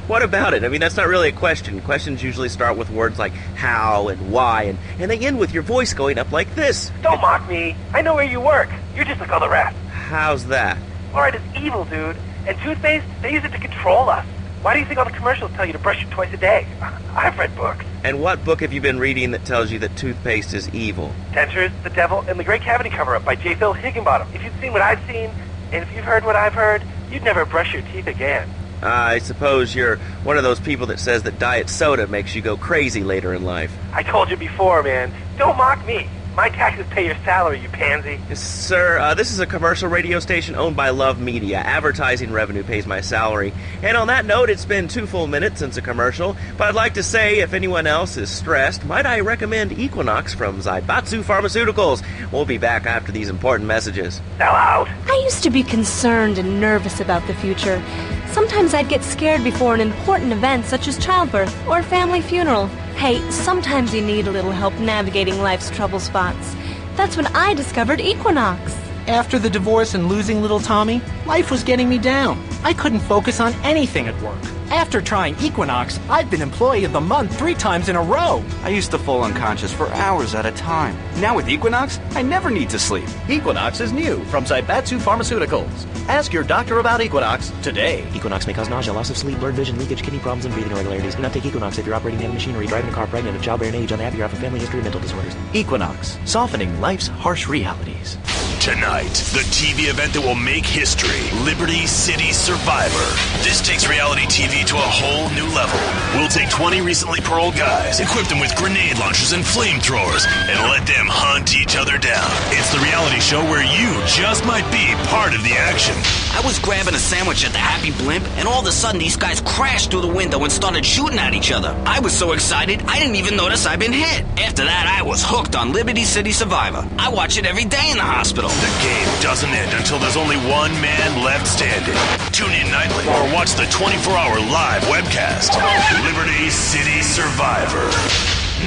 What about it? I mean, that's not really a question. Questions usually start with words like how and why, and they end with your voice going up like this. Don't mock me. I know where you work. You're just like all the rest. How's that? Fluoride is evil, dude. And toothpaste, they use it to control us. Why do you think all the commercials tell you to brush it twice a day? I've read books. And what book have you been reading that tells you that toothpaste is evil? Dentures, the Devil, and the Great Cavity Cover-Up by J. Phil Higginbottom. If you'd seen what I've seen, and if you've heard what I've heard, you'd never brush your teeth again. I suppose you're one of those people that says that diet soda makes you go crazy later in life. I told you before, man. Don't mock me. My taxes pay your salary, you pansy. Sir, this is a commercial radio station owned by Love Media. Advertising revenue pays my salary. And on that note, it's been 2 full minutes since a commercial, but I'd like to say, if anyone else is stressed, might I recommend Equinox from Zaibatsu Pharmaceuticals. We'll be back after these important messages. Sell out! I used to be concerned and nervous about the future. Sometimes I'd get scared before an important event such as childbirth or a family funeral. Hey, sometimes you need a little help navigating life's trouble spots. That's when I discovered Equinox. After the divorce and losing little Tommy, life was getting me down. I couldn't focus on anything at work. After trying Equinox, I've been Employee of the Month 3 times in a row. I used to fall unconscious for hours at a time. Now with Equinox, I never need to sleep. Equinox is new from Zaibatsu Pharmaceuticals. Ask your doctor about Equinox today. Equinox may cause nausea, loss of sleep, blurred vision, leakage, kidney problems, and breathing irregularities. Do not take Equinox if you're operating heavy machinery, driving a car, pregnant, of childbearing age, unhappy, or have a family history of mental disorders. Equinox, softening life's harsh realities. Tonight, the TV event that will make history, Liberty City Survivor. This takes reality TV to a whole new level. We'll take 20 recently paroled guys, equip them with grenade launchers and flamethrowers, and let them hunt each other down. It's the reality show where you just might be part of the action. I was grabbing a sandwich at the Happy Blimp, and all of a sudden these guys crashed through the window and started shooting at each other. I was so excited, I didn't even notice I'd been hit. After that, I was hooked on Liberty City Survivor. I watch it every day in the hospital. The game doesn't end until there's only one man left standing. Tune in nightly or watch the 24-hour live webcast. Liberty City Survivor.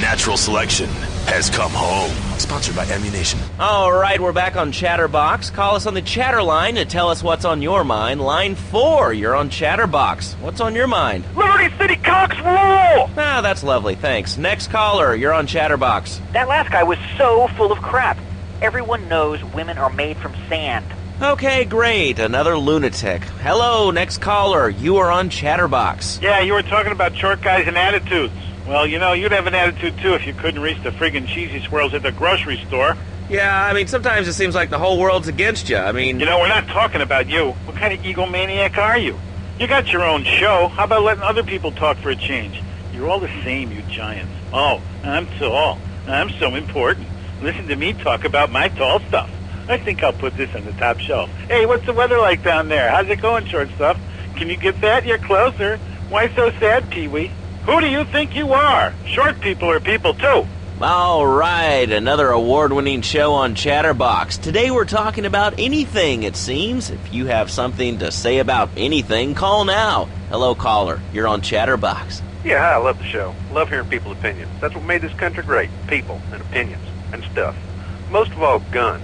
Natural selection has come home. Sponsored by Ammunition. All right, we're back on Chatterbox. Call us on the chatter line to tell us what's on your mind. Line 4, you're on Chatterbox. What's on your mind? Liberty City cocks rule! Ah, that's lovely, thanks. Next caller, you're on Chatterbox. That last guy was so full of crap. Everyone knows women are made from sand. Okay, great. Another lunatic. Hello, next caller. You are on Chatterbox. Yeah, you were talking about short guys and attitudes. Well, you know, you'd have an attitude, too, if you couldn't reach the friggin' cheesy swirls at the grocery store. Yeah, I mean, sometimes it seems like the whole world's against you. I mean... You know, we're not talking about you. What kind of egomaniac are you? You got your own show. How about letting other people talk for a change? You're all the same, you giants. Oh, I'm tall. I'm so important. Listen to me talk about my tall stuff. I think I'll put this on the top shelf. Hey, what's the weather like down there? How's it going, short stuff? Can you get that? You're closer. Why so sad, Pee-wee? Who do you think you are? Short people are people, too. All right, another award-winning show on Chatterbox. Today we're talking about anything, it seems. If you have something to say about anything, call now. Hello, caller. You're on Chatterbox. Yeah, hi, I love the show. Love hearing people's opinions. That's what made this country great. People and opinions and stuff. Most of all, guns.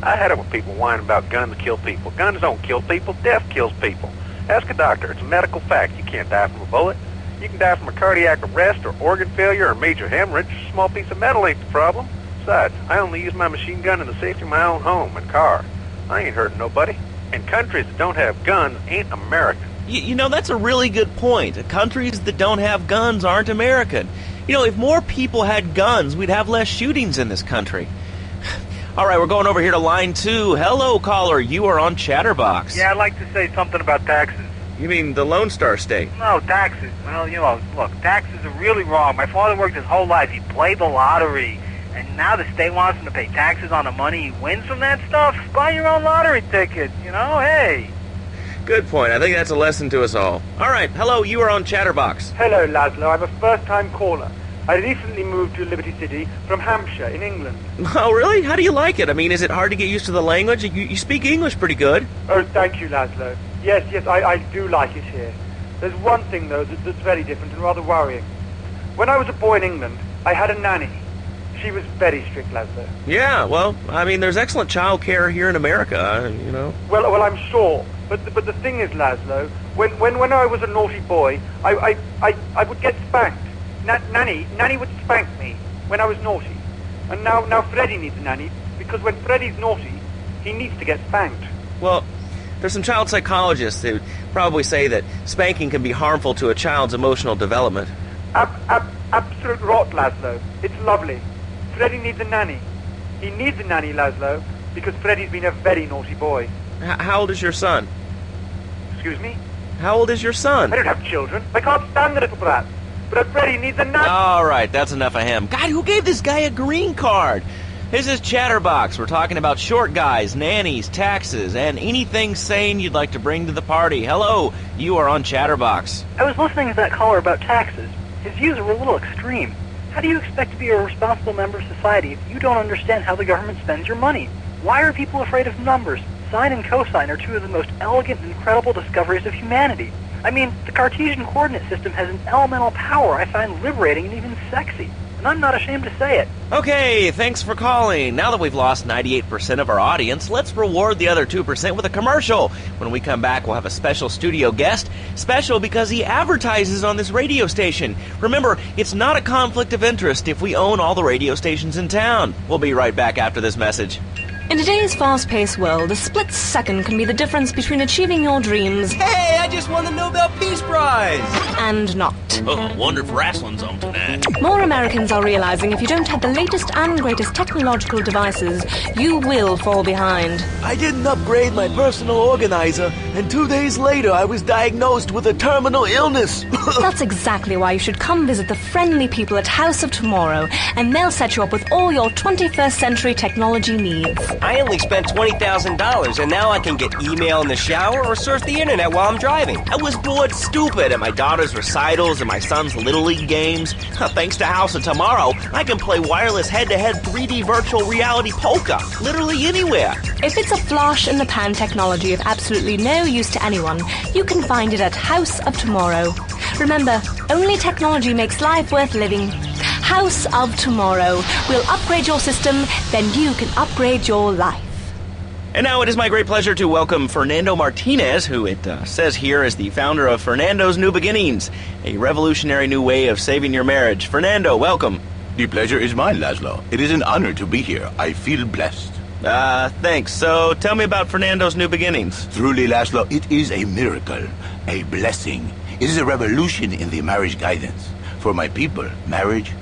I had it with people whining about guns kill people. Guns don't kill people. Death kills people. Ask a doctor. It's a medical fact. You can't die from a bullet. You can die from a cardiac arrest or organ failure or major hemorrhage. A small piece of metal ain't the problem. Besides, I only use my machine gun in the safety of my own home and car. I ain't hurting nobody. And countries that don't have guns ain't American. You know, that's a really good point. Countries that don't have guns aren't American. You know, if more people had guns, we'd have less shootings in this country. All right, we're going over here to line 2. Hello, caller. You are on Chatterbox. Yeah, I'd like to say something about taxes. You mean the Lone Star State? No, taxes. Well, you know, look, taxes are really wrong. My father worked his whole life. He played the lottery. And now the state wants him to pay taxes on the money he wins from that stuff? Buy your own lottery ticket, you know? Hey. Good point. I think that's a lesson to us all. All right, hello. You are on Chatterbox. Hello, Laszlo. I'm a first-time caller. I recently moved to Liberty City from Hampshire in England. Oh, really? How do you like it? I mean, is it hard to get used to the language? You speak English pretty good. Oh, thank you, Laszlo. Yes, I do like it here. There's one thing, though, that's very different and rather worrying. When I was a boy in England, I had a nanny. She was very strict, Laszlo. Yeah, well, I mean, there's excellent child care here in America, you know. Well, I'm sure. But the thing is, Laszlo, when I was a naughty boy, I would get spanked. Nanny would spank me when I was naughty. And now Freddie needs a nanny, because when Freddie's naughty, he needs to get spanked. Well, there's some child psychologists who probably say that spanking can be harmful to a child's emotional development. Absolute rot, Laszlo. It's lovely. Freddie needs a nanny. He needs a nanny, Laszlo, because Freddie's been a very naughty boy. How old is your son? Excuse me? How old is your son? I don't have children. I can't stand the little brat. But Freddie needs a nanny. All right, that's enough of him. God, who gave this guy a green card? This is Chatterbox. We're talking about short guys, nannies, taxes, and anything sane you'd like to bring to the party. Hello, you are on Chatterbox. I was listening to that caller about taxes. His views are a little extreme. How do you expect to be a responsible member of society if you don't understand how the government spends your money? Why are people afraid of numbers? Sine and cosine are two of the most elegant and incredible discoveries of humanity. I mean, the Cartesian coordinate system has an elemental power I find liberating and even sexy. And I'm not ashamed to say it. Okay, thanks for calling. Now that we've lost 98% of our audience, let's reward the other 2% with a commercial. When we come back, we'll have a special studio guest. Special because he advertises on this radio station. Remember, it's not a conflict of interest if we own all the radio stations in town. We'll be right back after this message. In today's fast-paced world, a split second can be the difference between achieving your dreams... Hey, I just won the Nobel Peace Prize! ...and not. Oh, wonder if wrestling's on tonight. More Americans are realizing if you don't have the latest and greatest technological devices, you will fall behind. I didn't upgrade my personal organizer, and 2 days later I was diagnosed with a terminal illness. That's exactly why you should come visit the friendly people at House of Tomorrow, and they'll set you up with all your 21st century technology needs. I only spent $20,000, and now I can get email in the shower or surf the internet while I'm driving. I was bored stupid at my daughter's recitals and my son's Little League games. Thanks to House of Tomorrow, I can play wireless head-to-head 3D virtual reality poker, literally anywhere. If it's a flash-in-the-pan technology of absolutely no use to anyone, you can find it at House of Tomorrow. Remember, only technology makes life worth living. House of Tomorrow. We'll upgrade your system, then you can upgrade your life. And now it is my great pleasure to welcome Fernando Martinez, who it says here is the founder of Fernando's New Beginnings, a revolutionary new way of saving your marriage. Fernando, welcome. The pleasure is mine, Laszlo. It is an honor to be here. I feel blessed. Thanks. So tell me about Fernando's New Beginnings. Truly, Laszlo, it is a miracle, a blessing. It is a revolution in the marriage guidance. For my people, marriage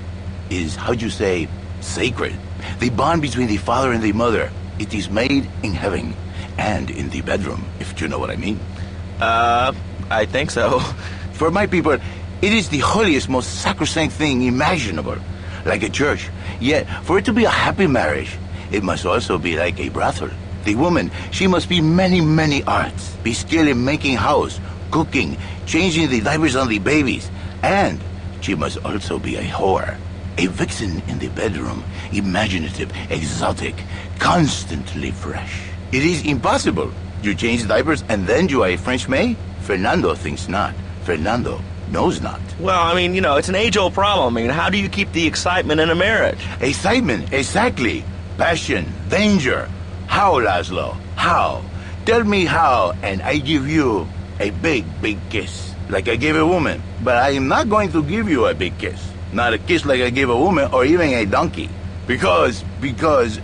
is, how'd you say, sacred. The bond between the father and the mother. It is made in heaven and in the bedroom, if you know what I mean. I think so. For my people, it is the holiest, most sacrosanct thing imaginable, like a church. Yet, for it to be a happy marriage, it must also be like a brothel. The woman, she must be many, many arts, be skilled in making house, cooking, changing the diapers on the babies, and she must also be a whore. A vixen in the bedroom, imaginative, exotic, constantly fresh. It is impossible. You change diapers and then you are a French maid? Fernando thinks not. Fernando knows not. Well, I mean, it's an age-old problem. I mean, how do you keep the excitement in a marriage? Excitement, exactly. Passion, danger. How, Laszlo? How? Tell me how, and I give you a big, big kiss, like I gave a woman. But I am not going to give you a big kiss. Not a kiss like I gave a woman or even a donkey. Because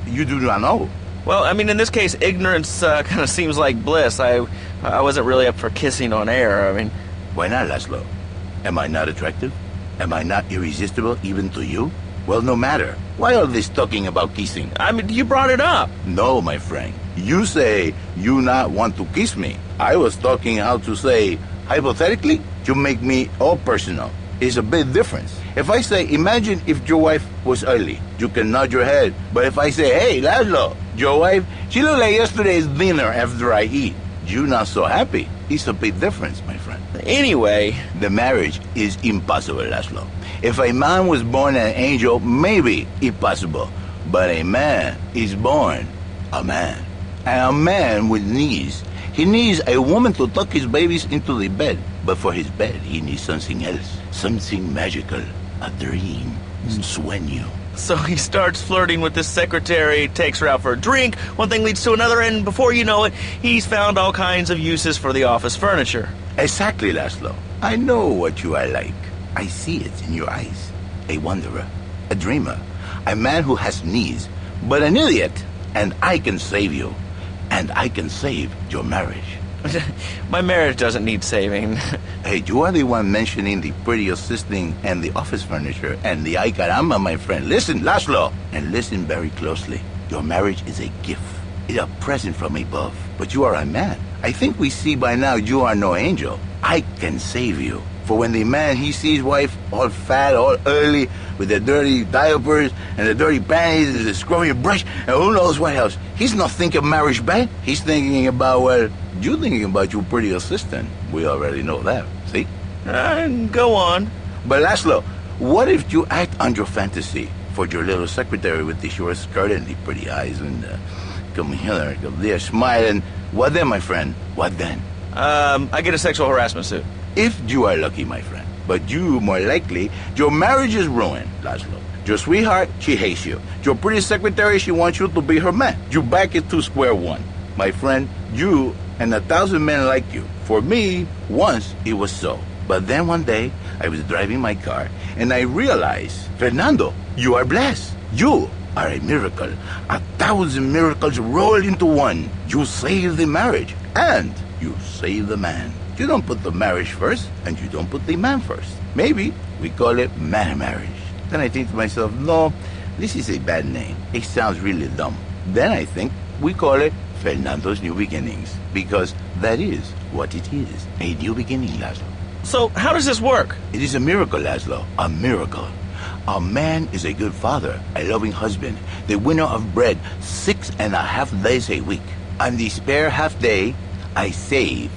you do not know. Well, I mean, in this case, ignorance kind of seems like bliss. I wasn't really up for kissing on air. I mean... Why not, Laszlo? Am I not attractive? Am I not irresistible even to you? Well, no matter. Why all this talking about kissing? I mean, you brought it up. No, my friend. You say you not want to kiss me. I was talking how to say, hypothetically, you make me all personal. It's a big difference. If I say, imagine if your wife was early, you can nod your head. But if I say, hey, Laszlo, your wife, she looked like yesterday's dinner after I eat. You not so happy. It's a big difference, my friend. Anyway, the marriage is impossible, Laszlo. If a man was born an angel, maybe it's possible. But a man is born a man. And a man with knees. He needs a woman to tuck his babies into the bed. But for his bed, he needs something else. Something magical. A dream. Sueño. So he starts flirting with his secretary, takes her out for a drink, one thing leads to another, and before you know it, he's found all kinds of uses for the office furniture. Exactly, Laszlo. I know what you are like. I see it in your eyes. A wanderer, a dreamer, a man who has knees, but an idiot. And I can save you. And I can save your marriage. My marriage doesn't need saving. Hey, you are the one mentioning the pretty assisting and the office furniture and the ay caramba, my friend. Listen, Laszlo, and listen very closely. Your marriage is a gift. It's a present from above. But you are a man. I think we see by now you are no angel. I can save you. For when the man, he sees wife all fat, all early, with the dirty diapers and the dirty panties and the scrubby brush, and who knows what else, he's not thinking marriage bad. He's thinking about, well, you thinking about your pretty assistant. We already know that, see? Go on. But Laszlo, what if you act on your fantasy for your little secretary with the short skirt and the pretty eyes and come here, come there, smiling? What then, my friend? What then? I get a sexual harassment suit. If you are lucky, my friend. But you, more likely, your marriage is ruined, Laszlo. Your sweetheart, she hates you. Your pretty secretary, she wants you to be her man. You back it to square one. My friend, you and 1,000 men like you. For me, once it was so. But then one day, I was driving my car, and I realized, Fernando, you are blessed. You are a miracle. 1,000 miracles rolled into one. You saved the marriage, and you saved the man. You don't put the marriage first, and you don't put the man first. Maybe we call it man marriage. Then I think to myself, no, this is a bad name. It sounds really dumb. Then I think we call it Fernando's New Beginnings, because that is what it is, a new beginning, Laszlo. So how does this work? It is a miracle, Laszlo, a miracle. A man is a good father, a loving husband, the winner of bread 6.5 days a week. On the spare half day, I save